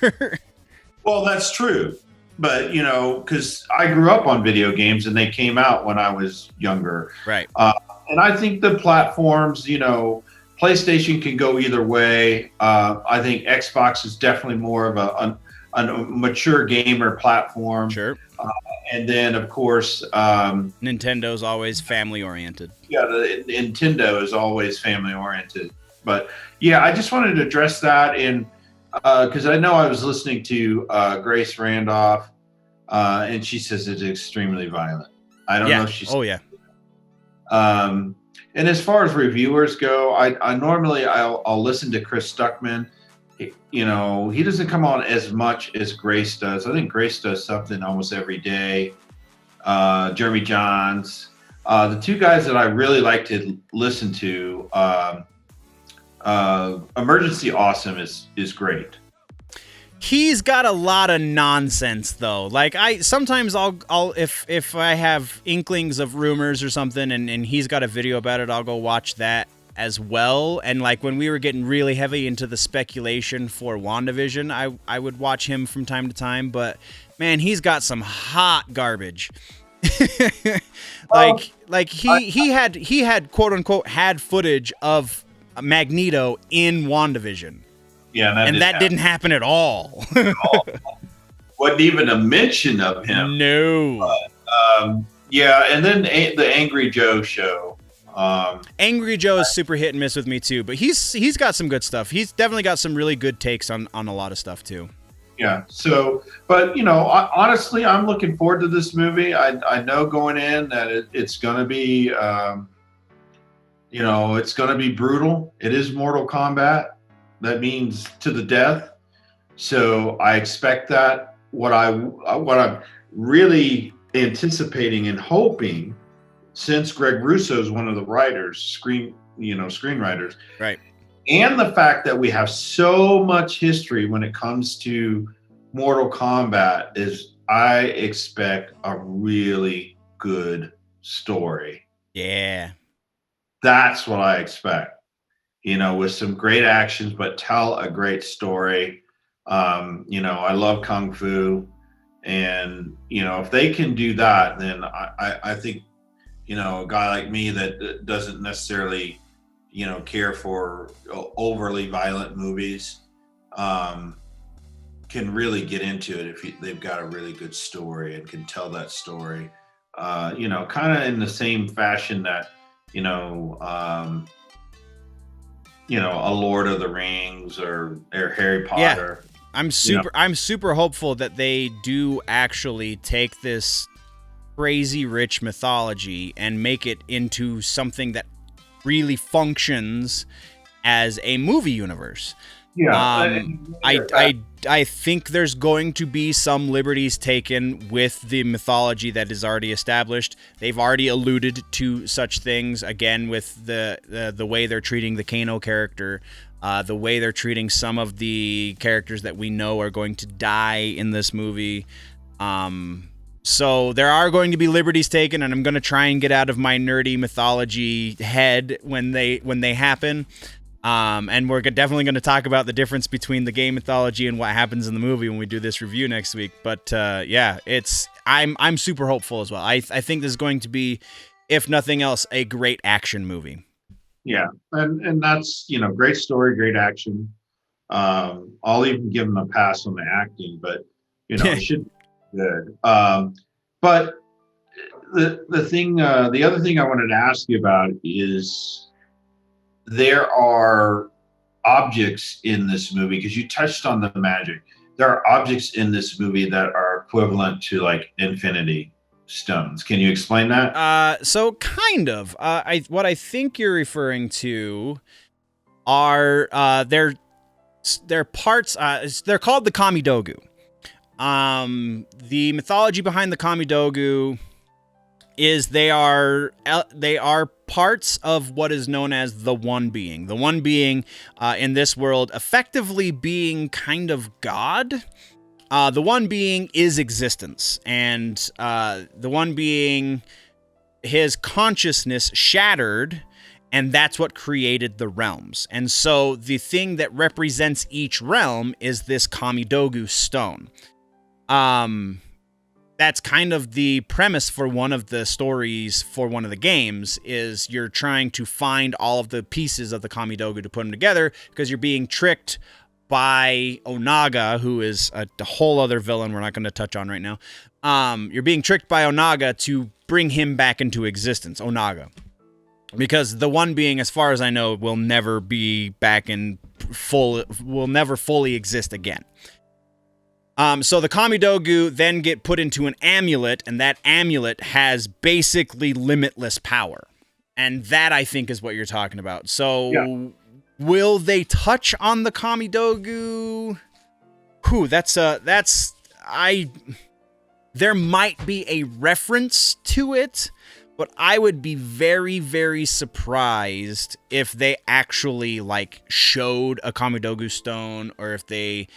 B: Well, that's true. But, because I grew up on video games and they came out when I was younger.
A: Right.
B: And I think the platforms, PlayStation can go either way. I think Xbox is definitely more of a mature gamer platform.
A: Sure.
B: And then, of course...
A: Nintendo's always family-oriented.
B: Yeah, the Nintendo is always family-oriented. But yeah, I just wanted to address that because I know I was listening to Grace Randolph, and she says it's extremely violent. I don't know if she's.
A: Oh yeah.
B: And as far as reviewers go, I normally I'll listen to Chris Stuckman. He doesn't come on as much as Grace does. I think Grace does something almost every day. Jeremy Johns, the two guys that I really like to listen to. Emergency Awesome is great.
A: He's got a lot of nonsense though. Like sometimes I'll if I have inklings of rumors or something and he's got a video about it, I'll go watch that as well. And like when we were getting really heavy into the speculation for WandaVision, I would watch him from time to time, but man, he's got some hot garbage. he had quote unquote had footage of Magneto in WandaVision.
B: Yeah,
A: and that didn't happen at all.
B: Wasn't even a mention of him.
A: No.
B: But, yeah, and then the Angry Joe show.
A: Angry Joe is super hit and miss with me too, but he's got some good stuff. He's definitely got some really good takes on a lot of stuff too.
B: Yeah. So, but honestly, I'm looking forward to this movie. I know going in that it's going to be, it's going to be brutal. It is Mortal Kombat. That means to the death. So I expect that. What I'm really anticipating and hoping, since Greg Russo is one of the writers, screenwriters,
A: right,
B: and the fact that we have so much history when it comes to Mortal Kombat, is I expect a really good story.
A: Yeah,
B: that's what I expect. With some great actions, but tell a great story. I love Kung Fu. And, if they can do that, then I think, a guy like me that doesn't necessarily, care for overly violent movies, can really get into it if they've got a really good story and can tell that story, kind of in the same fashion that, a Lord of the Rings or Harry Potter.
A: Yeah. I'm super hopeful that they do actually take this crazy rich mythology and make it into something that really functions as a movie universe.
B: Yeah.
A: I think there's going to be some liberties taken with the mythology that is already established. They've already alluded to such things, again, with the way they're treating the Kano character, the way they're treating some of the characters that we know are going to die in this movie. So there are going to be liberties taken, and I'm going to try and get out of my nerdy mythology head when they happen. And we're definitely going to talk about the difference between the game mythology and what happens in the movie when we do this review next week. But yeah, I'm super hopeful as well. I think this is going to be, if nothing else, a great action movie.
B: Yeah, and that's great story, great action. I'll even give them a pass on the acting, but it should be good. But the other thing I wanted to ask you about is, there are objects in this movie, because you touched on the magic. There are objects in this movie that are equivalent to like Infinity Stones. Can you explain that?
A: So kind of. What I think you're referring to are they're parts. They're called the Kamidogu. The mythology behind the Kamidogu is they are parts of what is known as the One Being. The One Being in this world effectively being kind of God. The One Being is existence, and the One Being, his consciousness shattered, and that's what created the realms. And so the thing that represents each realm is this Kamidogu stone. That's kind of the premise for one of the stories for one of the games, is you're trying to find all of the pieces of the Kamidogu to put them together, because you're being tricked by Onaga, who is a whole other villain we're not going to touch on right now. You're being tricked by Onaga to bring him back into existence, Onaga. Because the one being, as far as I know, will never be back in will never fully exist again. So the Kamidogu then get put into an amulet, and that amulet has basically limitless power. And that, I think, is what you're talking about. So will they touch on the Kamidogu? There might be a reference to it, but I would be very, very surprised if they actually showed a Kamidogu stone, or if the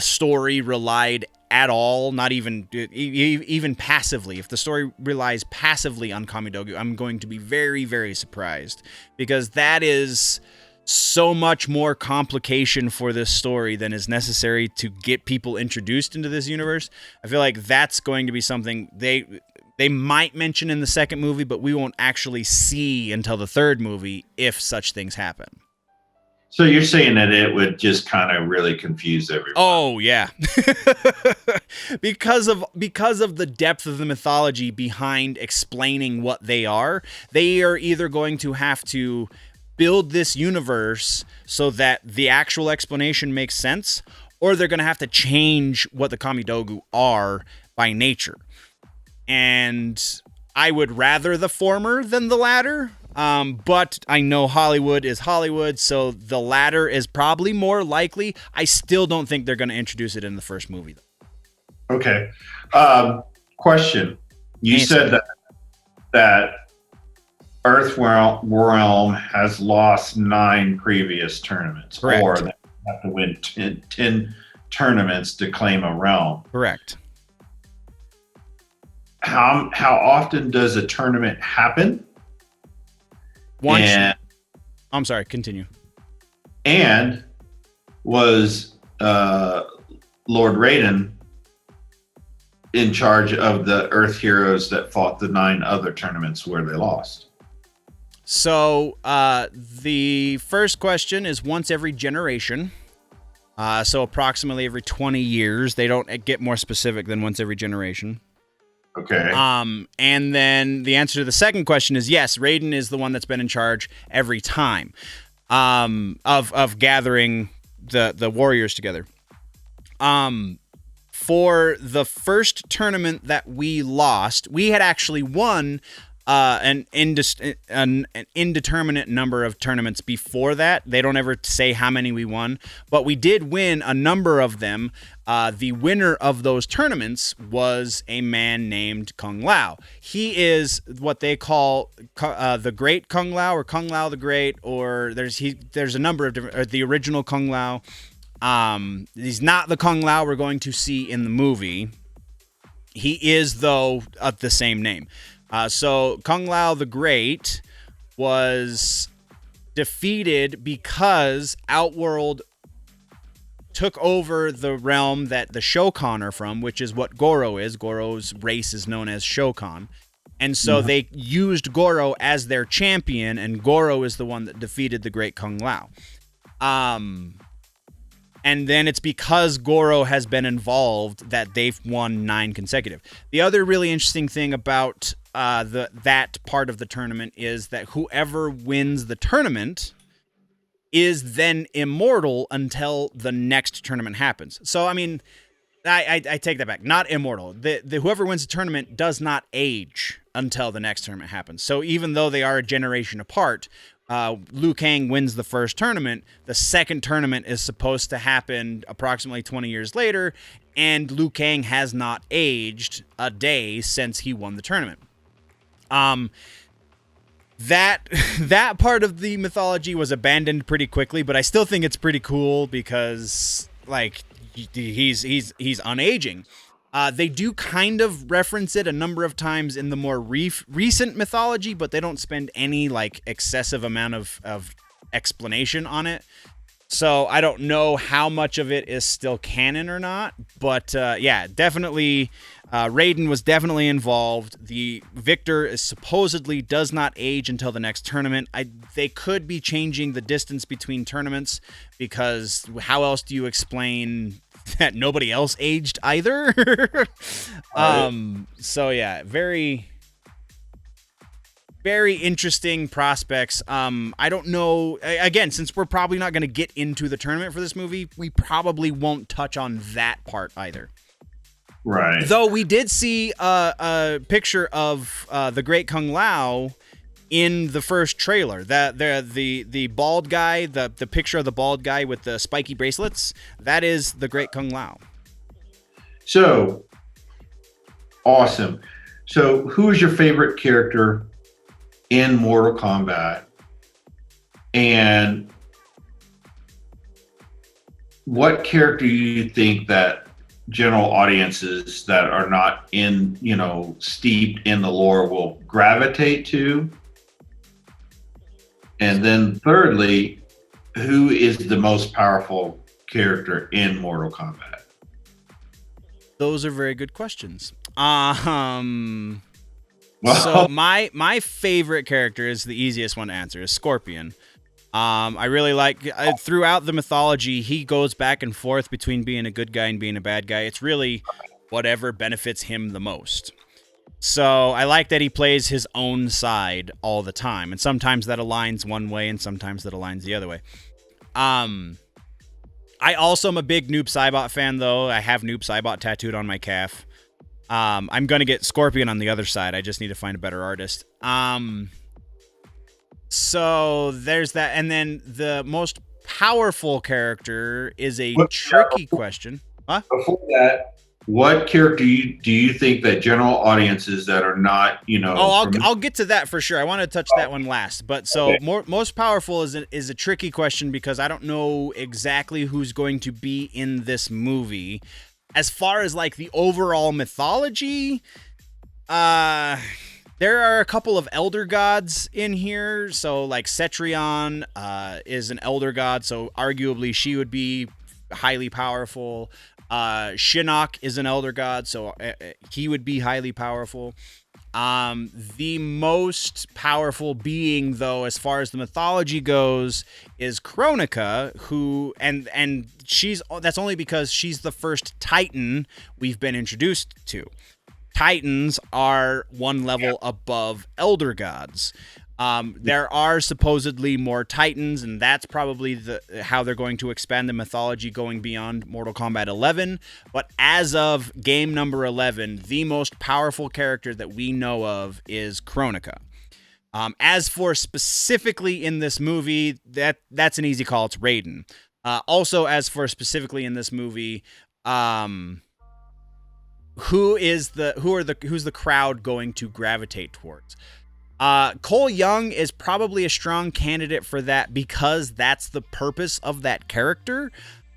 A: story relied at all, not even passively. If the story relies passively on Kamidogu, I'm going to be very, very surprised, because that is so much more complication for this story than is necessary to get people introduced into this universe. I feel like that's going to be something they might mention in the second movie, but we won't actually see until the third movie if such things happen.
B: So you're saying that it would just kind of really confuse everyone?
A: Oh, yeah. because of the depth of the mythology behind explaining what they are either going to have to build this universe so that the actual explanation makes sense, or they're going to have to change what the Kamidogu are by nature. And I would rather the former than the latter. But I know Hollywood is Hollywood, so the latter is probably more likely. I still don't think they're going to introduce it in the first movie, though.
B: Okay. Question. You said that Earthrealm has lost 9 previous tournaments.
A: Correct.
B: Or they have to win 10 tournaments to claim a realm.
A: Correct.
B: How often does a tournament happen?
A: I'm sorry, continue.
B: And was Lord Raiden in charge of the Earth heroes that fought the 9 other tournaments where they lost?
A: So the first question is once every generation. So approximately every 20 years. They don't get more specific than once every generation.
B: Okay.
A: And then the answer to the second question is yes, Raiden is the one that's been in charge every time of gathering the warriors together. For the first tournament that we lost, we had actually won an indeterminate number of tournaments before that. They don't ever say how many we won, but we did win a number of them. The winner of those tournaments was a man named Kung Lao. He is what they call the Great Kung Lao, or Kung Lao the Great, or there's a number of different, the original Kung Lao. He's not the Kung Lao we're going to see in the movie. He is, though, the same name. So Kung Lao the Great was defeated because Outworld took over the realm that the Shao Khan are from, which is what Goro is. Goro's race is known as Shao Khan. And so they used Goro as their champion, and Goro is the one that defeated the Great Kung Lao. And then it's because Goro has been involved that they've won 9 consecutive. The other really interesting thing about that part of the tournament is that whoever wins the tournament is then immortal until the next tournament happens. So, I mean, I take that back. Not immortal. The whoever wins the tournament does not age until the next tournament happens. So even though they are a generation apart, Liu Kang wins the first tournament. The second tournament is supposed to happen approximately 20 years later, and Liu Kang has not aged a day since he won the tournament. That part of the mythology was abandoned pretty quickly, but I still think it's pretty cool because, like, he's unaging. They do kind of reference it a number of times in the more recent mythology, but they don't spend any excessive amount of explanation on it. So I don't know how much of it is still canon or not, but yeah, definitely Raiden was definitely involved. The victor is supposedly does not age until the next tournament. They could be changing the distance between tournaments, because how else do you explain that nobody else aged either? So yeah, very very interesting prospects. I don't know. Again, since we're probably not going to get into the tournament for this movie, we probably won't touch on that part either.
B: Right.
A: Though we did see a picture of the Great Kung Lao in the first trailer. That the bald guy, the picture of the bald guy with the spiky bracelets, that is the Great Kung Lao.
B: So awesome. So who is your favorite character in Mortal Kombat? And what character do you think that general audiences that are not in, steeped in the lore will gravitate to? And then thirdly, who is the most powerful character in Mortal Kombat?
A: Those are very good questions.
B: Well,
A: So my favorite character is the easiest one to answer, is Scorpion. I really like throughout the mythology, he goes back and forth between being a good guy and being a bad guy. It's really whatever benefits him the most. So I like that he plays his own side all the time, and sometimes that aligns one way and sometimes that aligns the other way. I also am a big Noob Saibot fan, though. I have Noob Saibot tattooed on my calf. I'm going to get Scorpion on the other side. I just need to find a better artist. So there's that. And then the most powerful character is a tricky question. Huh?
B: Before that, what character do you think that general audiences that are not,
A: I'll get to that for sure. I want to touch that one last. But so most powerful is a tricky question because I don't know exactly who's going to be in this movie. As far as like the overall mythology, there are a couple of elder gods in here. So like Cetrion is an elder god, so arguably she would be highly powerful. Shinnok is an elder god, so he would be highly powerful. The most powerful being, though, as far as the mythology goes, is Kronika, who and that's only because she's the first Titan we've been introduced to. Titans are one level above elder gods. There are supposedly more Titans, and that's probably how they're going to expand the mythology going beyond Mortal Kombat 11. But as of game number 11, the most powerful character that we know of is Kronika. As for specifically in this movie, that's an easy call. It's Raiden. Also, as for specifically in this movie, who's the crowd going to gravitate towards? Cole Young is probably a strong candidate for that because that's the purpose of that character.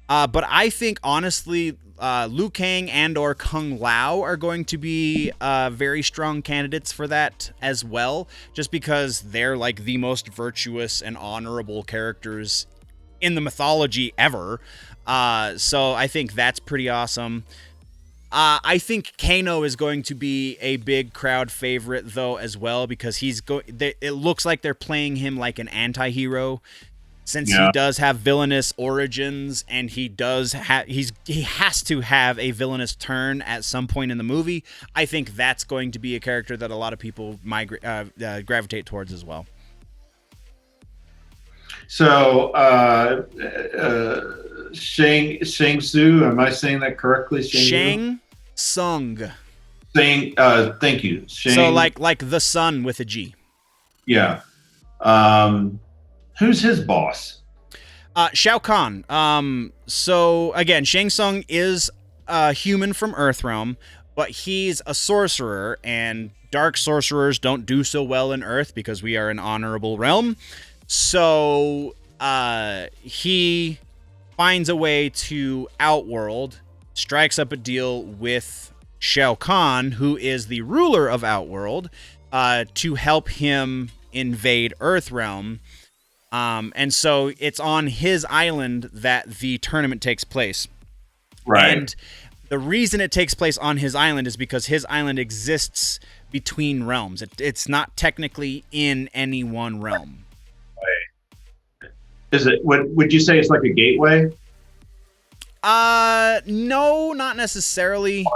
A: But I think, honestly, Liu Kang and or Kung Lao are going to be very strong candidates for that as well, just because they're like the most virtuous and honorable characters in the mythology ever. So I think that's pretty awesome. I think Kano is going to be a big crowd favorite, though, as well, because it looks like they're playing him like an anti-hero, since he does have villainous origins, and he has to have a villainous turn at some point in the movie. I think that's going to be a character that a lot of people gravitate towards as well.
B: So, Shang Tsung, am I saying that correctly?
A: Shang Tsung.
B: Thank you.
A: So like the sun with a G.
B: Yeah. Who's his boss?
A: Shao Khan. So again, Shang Tsung is a human from Earthrealm, but he's a sorcerer, and dark sorcerers don't do so well in Earth because we are an honorable realm. So he finds a way to Outworld, strikes up a deal with Shao Khan, who is the ruler of Outworld, to help him invade Earthrealm. And so it's on his island that the tournament takes place.
B: Right.
A: And the reason it takes place on his island is because his island exists between realms. It's not technically in any one realm.
B: Is it? Would you say it's like a gateway?
A: No, not necessarily.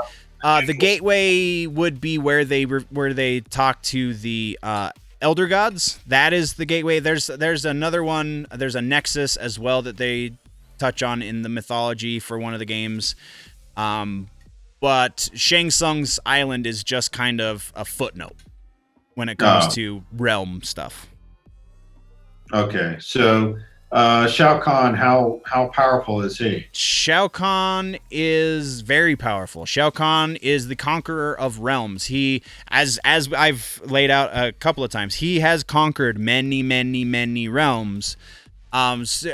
A: The gateway would be where they talk to the Elder Gods. That is the gateway. There's another one. There's a Nexus as well that they touch on in the mythology for one of the games. But Shang Tsung's island is just kind of a footnote when it comes to realm stuff.
B: Okay, so Shao Khan, how powerful is he?
A: Shao Khan is very powerful. Shao Khan is the conqueror of realms. He, as I've laid out a couple of times, he has conquered many realms. So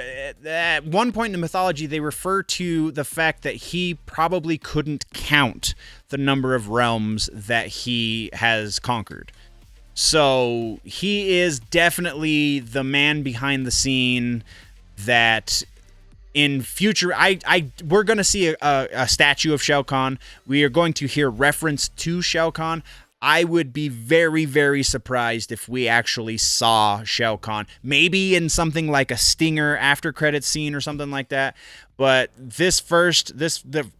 A: at one point in the mythology, they refer to the fact that he probably couldn't count the number of realms that he has conquered. So he is definitely the man behind the scene that in future, we're going to see a statue of Shao Kahn. We are going to hear reference to Shao Kahn. I would be very, very surprised if we actually saw Shao Kahn, maybe in something like a stinger after credit scene or something like that. But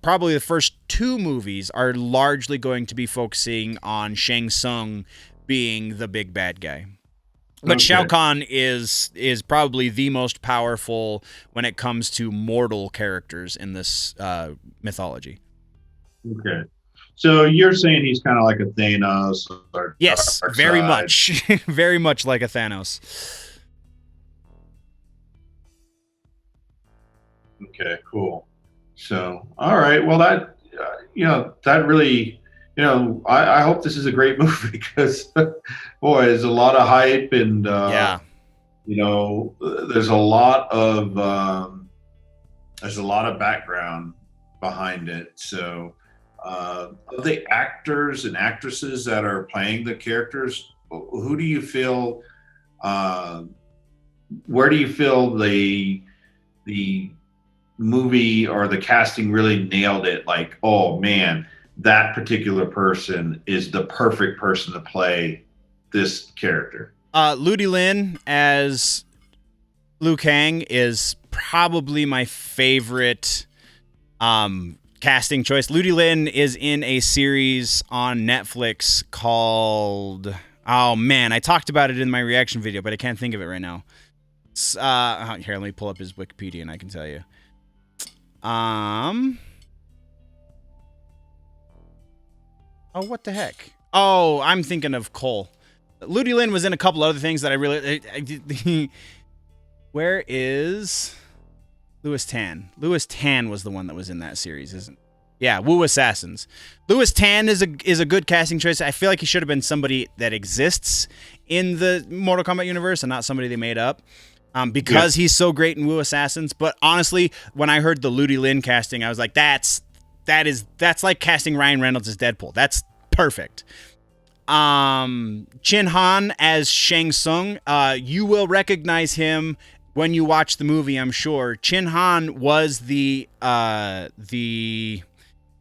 A: probably the first two movies are largely going to be focusing on Shang Tsung being the big bad guy. But okay. Shao Kahn is probably the most powerful when it comes to mortal characters in this mythology.
B: Okay. So you're saying he's kind of like a Thanos? Or
A: yes, very much. Very much like a Thanos.
B: Okay, cool. So, all right. Well, that, that really... I hope this is a great movie because, boy, there's a lot of hype and, there's a lot of background behind it. So, of the actors and actresses that are playing the characters, who do you feel? Where do you feel the movie or the casting really nailed it? Like, oh man, that particular person is the perfect person to play this character.
A: Ludi Lin as Liu Kang is probably my favorite casting choice. Ludi Lin is in a series on Netflix called... Oh, man, I talked about it in my reaction video, but I can't think of it right now. Here, let me pull up his Wikipedia and I can tell you. Oh, what the heck? Oh, I'm thinking of Cole. Ludi Lin was in a couple other things that I really... Where is Louis Tan? Louis Tan was the one that was in that series, isn't it? Yeah, Wu Assassins. Louis Tan is a good casting choice. I feel like he should have been somebody that exists in the Mortal Kombat universe and not somebody they made up. Because he's so great in Wu Assassins. But honestly, when I heard the Ludi Lin casting, I was like, that's like casting Ryan Reynolds as Deadpool. That's perfect. Chin Han as Shang Tsung. You will recognize him when you watch the movie, I'm sure. Chin Han was the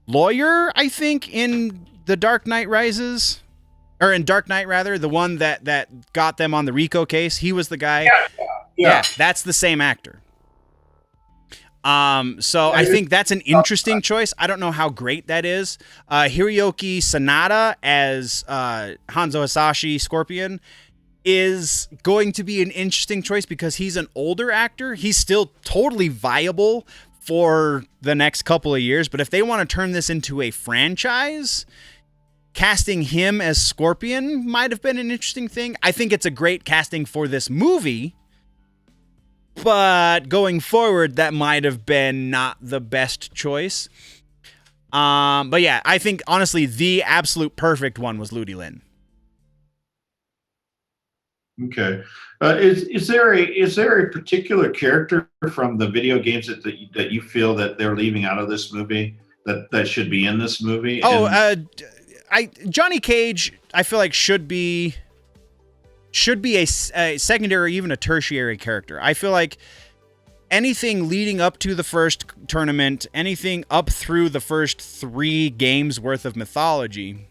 A: lawyer, I think, in The Dark Knight Rises. Or in Dark Knight, rather. The one that got them on the Rico case. He was the guy. Yeah, that's the same actor. So I think that's an interesting choice. I don't know how great that is. Hiroyuki Sanada as Hanzo Hasashi Scorpion is going to be an interesting choice because he's an older actor. He's still totally viable for the next couple of years. But if they want to turn this into a franchise, casting him as Scorpion might have been an interesting thing. I think it's a great casting for this movie. But going forward, that might have been not the best choice. But yeah, I think, honestly, the absolute perfect one was Ludi Lin.
B: Okay. Is there a particular character from the video games that you feel that they're leaving out of this movie that should be in this movie?
A: Johnny Cage, I feel like should be a secondary or even a tertiary character. I feel like anything leading up to the first tournament, anything up through the first 3 games worth of mythology,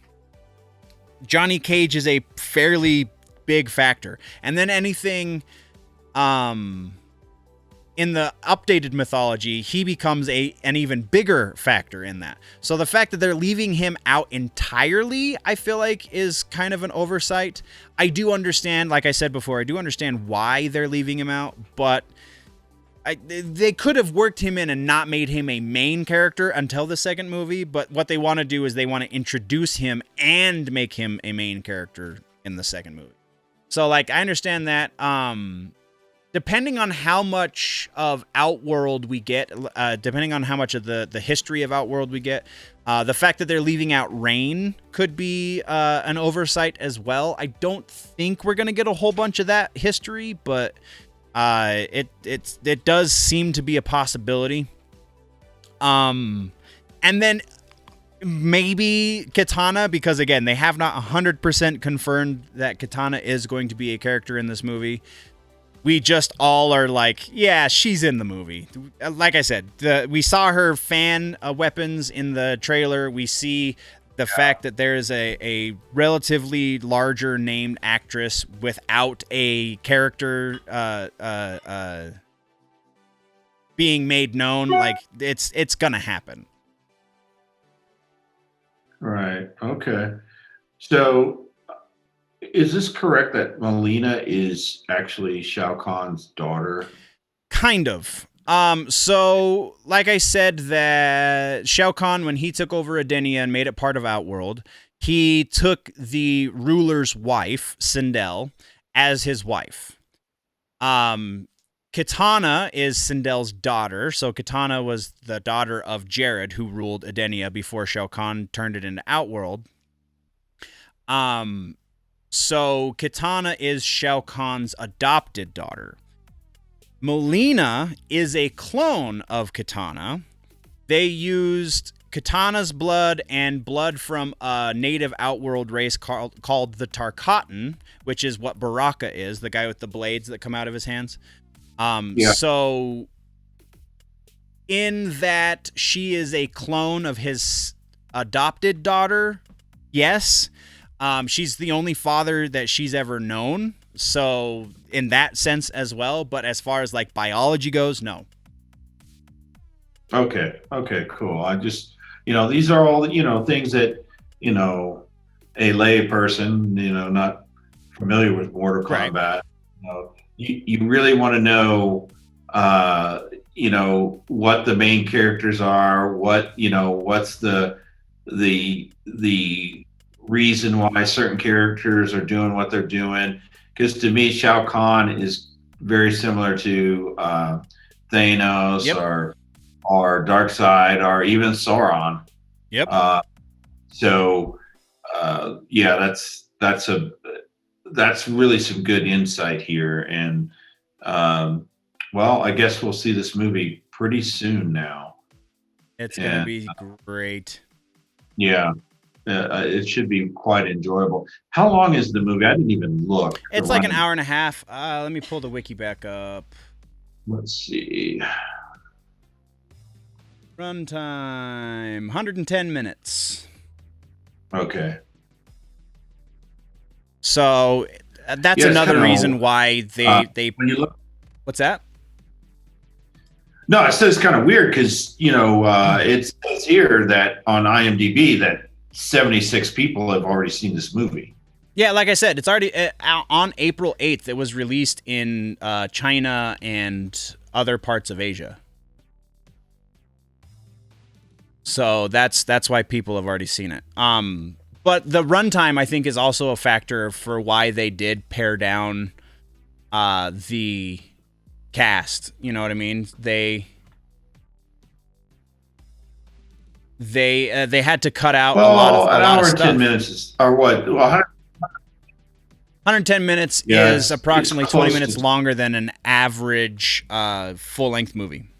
A: Johnny Cage is a fairly big factor. And then anything in the updated mythology, he becomes an even bigger factor in that. So the fact that they're leaving him out entirely, I feel like is kind of an oversight. I do understand, like I said before, I do understand why they're leaving him out, but they could have worked him in and not made him a main character until the second movie, but what they want to do is they want to introduce him and make him a main character in the second movie. So, like, I understand that. Depending on how much of Outworld we get, depending on how much of the history of Outworld we get, the fact that they're leaving out Rain could be an oversight as well. I don't think we're going to get a whole bunch of that history, but it does seem to be a possibility. And then maybe Katana, because again, they have not 100% confirmed that Katana is going to be a character in this movie. We just all are like, yeah, she's in the movie. Like I said, we saw her fan weapons in the trailer. We see the fact that there is a relatively larger named actress without a character being made known. Like, it's gonna happen.
B: Right. Okay. So, is this correct that Melina is actually Shao Kahn's daughter?
A: Kind of. So, like I said, that Shao Kahn, when he took over Edenia and made it part of Outworld, he took the ruler's wife, Sindel, as his wife. Katana is Sindel's daughter, so Katana was the daughter of Jared, who ruled Edenia before Shao Kahn turned it into Outworld. So Katana is Shao Kahn's adopted daughter. Melina is a clone of Katana. They used Katana's blood and blood from a native Outworld race called the Tarkatan, which is what Baraka is, the guy with the blades that come out of his hands. So in that she is a clone of his adopted daughter, yes. She's the only father that she's ever known. So in that sense as well, but as far as like biology goes, no.
B: Okay, cool. I just, these are all, things that, a lay person, not familiar with Mortal Kombat, you really want to know, what the main characters are, what's the reason why certain characters are doing what they're doing. Because to me, Shao Kahn is very similar to Thanos or Darkseid or even Sauron.
A: Yep.
B: That's really some good insight here. And I guess we'll see this movie pretty soon now.
A: It's gonna be great.
B: Yeah. It should be quite enjoyable. How long is the movie? I didn't even look.
A: It's like an hour and a half. Let me pull the wiki back up.
B: Let's see.
A: Runtime 110 minutes.
B: Okay.
A: So that's another reason why they.
B: When you look,
A: what's that?
B: No, it says kind of weird because it says here that on IMDb that 76 people have already seen this movie.
A: Yeah, like I said, it's already out on April 8th. It was released in China and other parts of Asia. So that's why people have already seen it. But the runtime, I think, is also a factor for why they did pare down the cast. You know what I mean? They had to cut out a lot of
B: an hour and
A: stuff.
B: 10 minutes is, or what?
A: 110 minutes is approximately 20 minutes longer than an average full-length movie.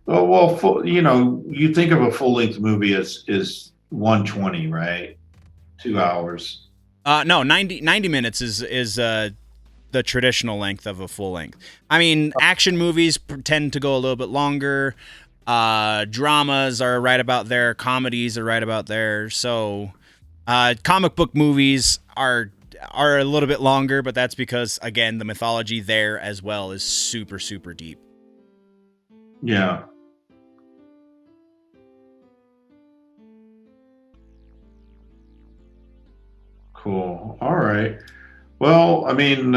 B: You think of a full-length movie as 120, right? 2 hours.
A: No, 90 minutes is the traditional length of a full length. I mean, action movies tend to go a little bit longer. Dramas are right about there. Comedies are right about there. So, comic book movies are a little bit longer, but that's because, again, the mythology there as well is super, super deep.
B: Yeah. Cool. All right. Well, I mean,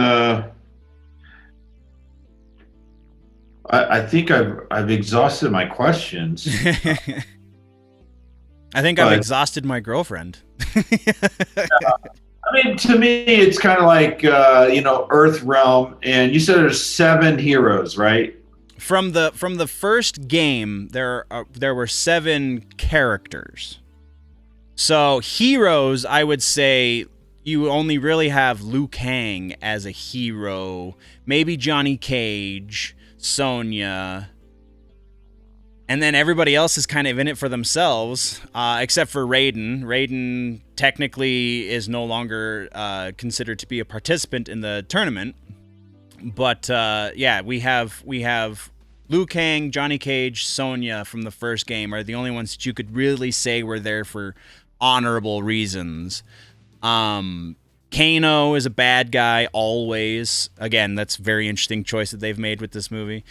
B: I think I've exhausted my questions,
A: I think I've
B: but
A: exhausted my girlfriend.
B: I mean, to me, it's kind of like Earth Realm, and you said there's 7 heroes, right?
A: From the first game, there were 7 characters. So heroes, I would say you only really have Liu Kang as a hero, maybe Johnny Cage, Sonya, and then everybody else is kind of in it for themselves, except for Raiden. Raiden technically is no longer considered to be a participant in the tournament. But yeah, we have Liu Kang, Johnny Cage, Sonya from the first game are the only ones that you could really say were there for honorable reasons. Kano is a bad guy always. Again, that's a very interesting choice that they've made with this movie.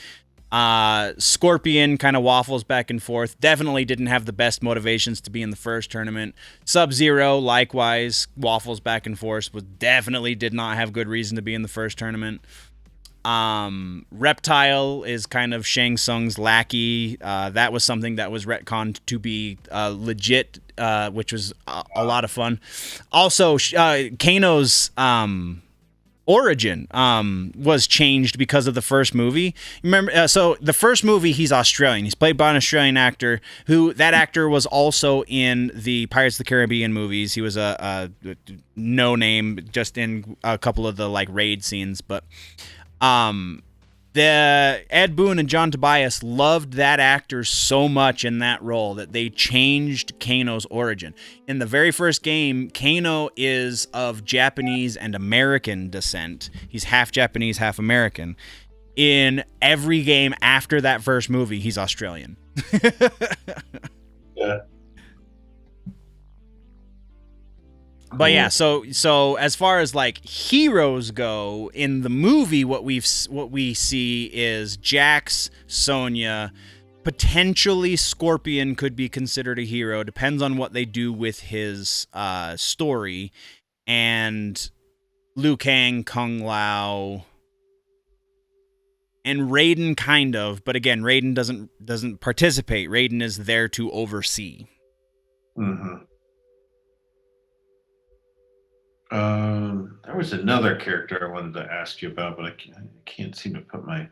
A: Scorpion kind of waffles back and forth. Definitely didn't have the best motivations to be in the first tournament. Sub-Zero, likewise, waffles back and forth, but definitely did not have good reason to be in the first tournament. Reptile is kind of Shang Tsung's lackey. That was something that was retconned to be legit, which was a lot of fun. Also, Kano's origin was changed because of the first movie. Remember, so the first movie, he's Australian. He's played by an Australian actor who, that actor was also in the Pirates of the Caribbean movies. He was a no name, just in a couple of the like raid scenes, but the Ed Boon and John Tobias loved that actor so much in that role that they changed Kano's origin. In the very first game, Kano is of Japanese and American descent. He's half Japanese, half American. In every game after that first movie, he's Australian.
B: Yeah.
A: But yeah, so as far as like heroes go in the movie, what we see is Jax, Sonya, potentially Scorpion could be considered a hero. Depends on what they do with his story, and Liu Kang, Kung Lao, and Raiden kind of. But again, Raiden doesn't participate. Raiden is there to oversee.
B: Mm-hmm. There was another character I wanted to ask you about, but I can't seem to put my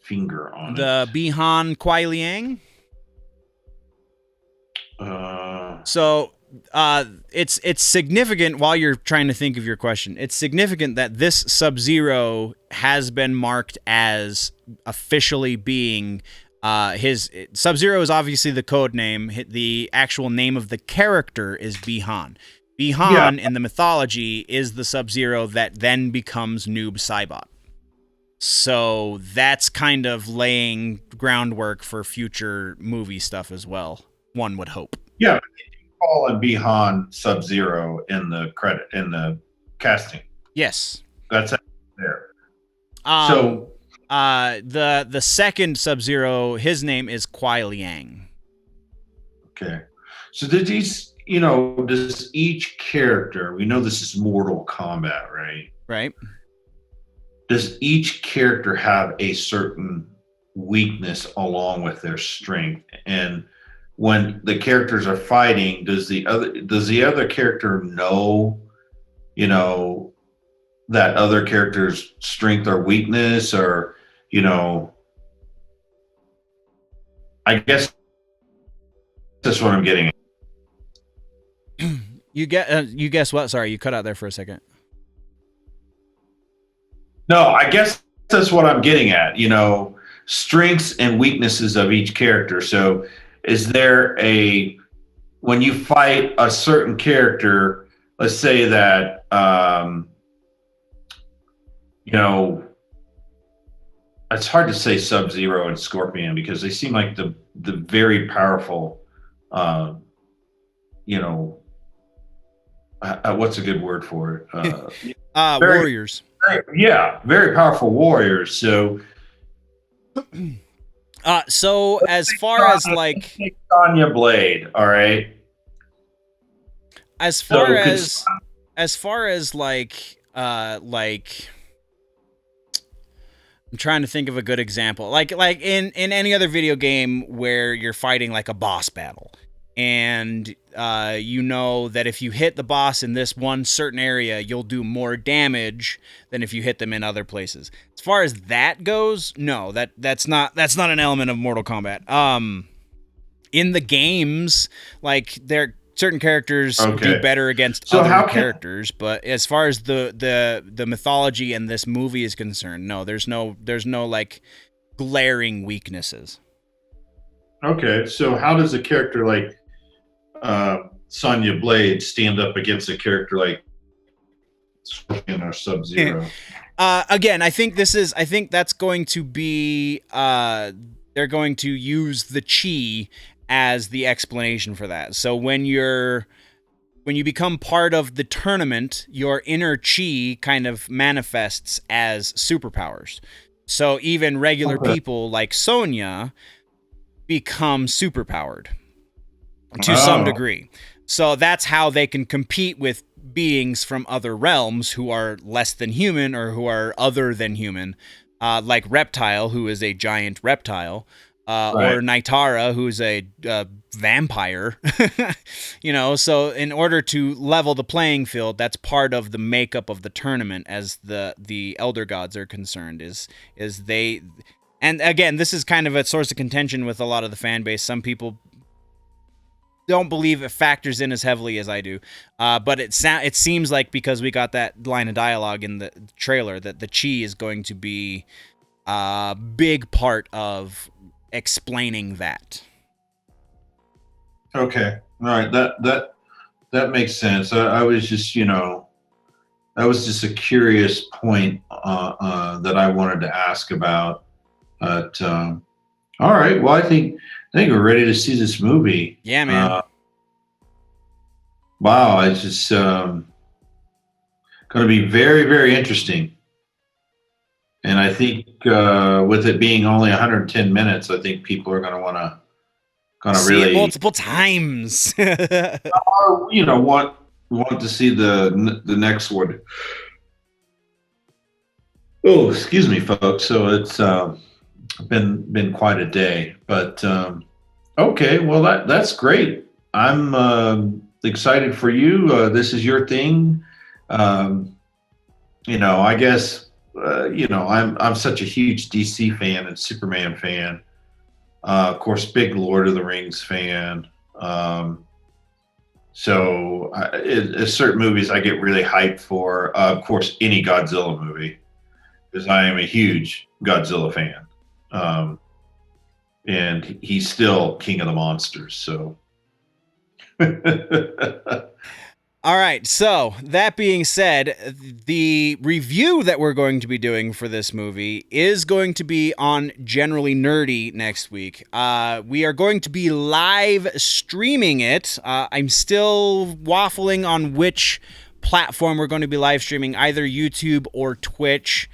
B: finger on it.
A: The Bihan Kuai Liang. So it's significant while you're trying to think of your question. It's significant that this Sub-Zero has been marked as officially being his Sub-Zero is obviously the code name. The actual name of the character is Bihan. Bihan in the mythology is the Sub-Zero that then becomes Noob Saibot. So that's kind of laying groundwork for future movie stuff as well, one would hope.
B: Yeah, call him Bihan Sub-Zero in the casting.
A: Yes.
B: That's there.
A: So the second Sub-Zero, his name is Kuai Liang.
B: Okay. So does each character, we know this is Mortal Kombat, right?
A: Right.
B: Does each character have a certain weakness along with their strength? And when the characters are fighting, does the other character know, that other character's strength or weakness, or, I guess that's what I'm getting at.
A: You guess what? Sorry, you cut out there for a second.
B: No, I guess that's what I'm getting at. Strengths and weaknesses of each character. So, is there when you fight a certain character, let's say that it's hard to say Sub-Zero and Scorpion because they seem like the very powerful. What's a good word for it?
A: Warriors.
B: Very powerful warriors. So
A: So as far as like,
B: Sonya Blade, all right.
A: as far as like I'm trying to think of a good example. Like in any other video game where you're fighting like a boss battle, and you know that if you hit the boss in this one certain area, you'll do more damage than if you hit them in other places. As far as that goes, no, that's not an element of Mortal Kombat. In the games, like certain characters do better against other characters, but as far as the mythology and this movie is concerned, no, there's no like glaring weaknesses.
B: Okay, so how does a character like Sonya Blade stand up against a character like Scorpion or Sub-Zero?
A: Again, I think that's going to be they're going to use the chi as the explanation for that. So when you become part of the tournament, your inner chi kind of manifests as superpowers. So even regular people like Sonya become superpowered to some degree. So that's how they can compete with beings from other realms who are less than human or who are other than human, like Reptile, who is a giant reptile. Or Nitara, who's a vampire, so in order to level the playing field, that's part of the makeup of the tournament as the Elder Gods are concerned, is they, and again, this is kind of a source of contention with a lot of the fan base. Some people don't believe it factors in as heavily as I do, but it seems like because we got that line of dialogue in the trailer that the chi is going to be a big part of explaining that.
B: Okay, all right, that makes sense. I was just, that was just a curious point that I wanted to ask about. But all right, well, I think we're ready to see this movie.
A: Yeah, man.
B: Wow, it's just going to be very, very interesting. And I think with it being only 110 minutes, I think people are going to want to
A: see
B: really
A: it multiple times.
B: want to see the next one. Oh, excuse me, folks. So it's been quite a day, but okay. Well, that's great. I'm excited for you. This is your thing. I guess. I'm such a huge DC fan and Superman fan. Of course, big Lord of the Rings fan. So certain movies I get really hyped for. Of course, any Godzilla movie, because I am a huge Godzilla fan. And he's still king of the monsters. So.
A: All right, so that being said, the review that we're going to be doing for this movie is going to be on Generally Nerdy next week. We are going to be live streaming it. I'm still waffling on which platform we're going to be live streaming, either YouTube or Twitch.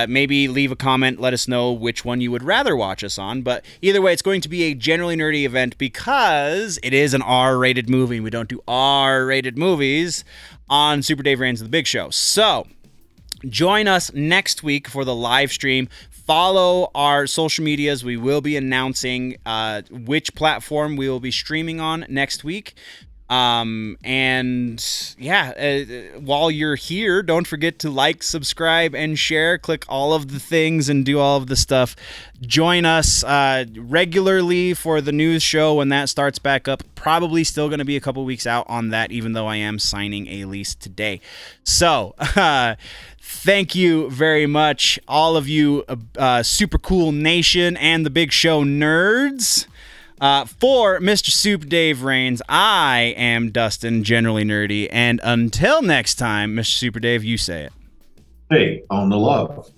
A: Maybe leave a comment, let us know which one you would rather watch us on. But either way, it's going to be a Generally Nerdy event because it is an R-rated movie, and we don't do R-rated movies on Super Dave Reigns of the Big Show. So join us next week for the live stream. Follow our social medias. We will be announcing which platform we will be streaming on next week. While you're here, don't forget to like, subscribe, and share. Click all of the things and do all of the stuff. Join us regularly for the news show when that starts back up. Probably still going to be a couple weeks out on that, even though I am signing a lease today. So, thank you very much, all of you Super Cool Nation and the Big Show nerds. For Mr. Super Dave Reigns, I am Dustin, Generally Nerdy, and until next time, Mr. Super Dave, you say it.
B: Hey, on the love.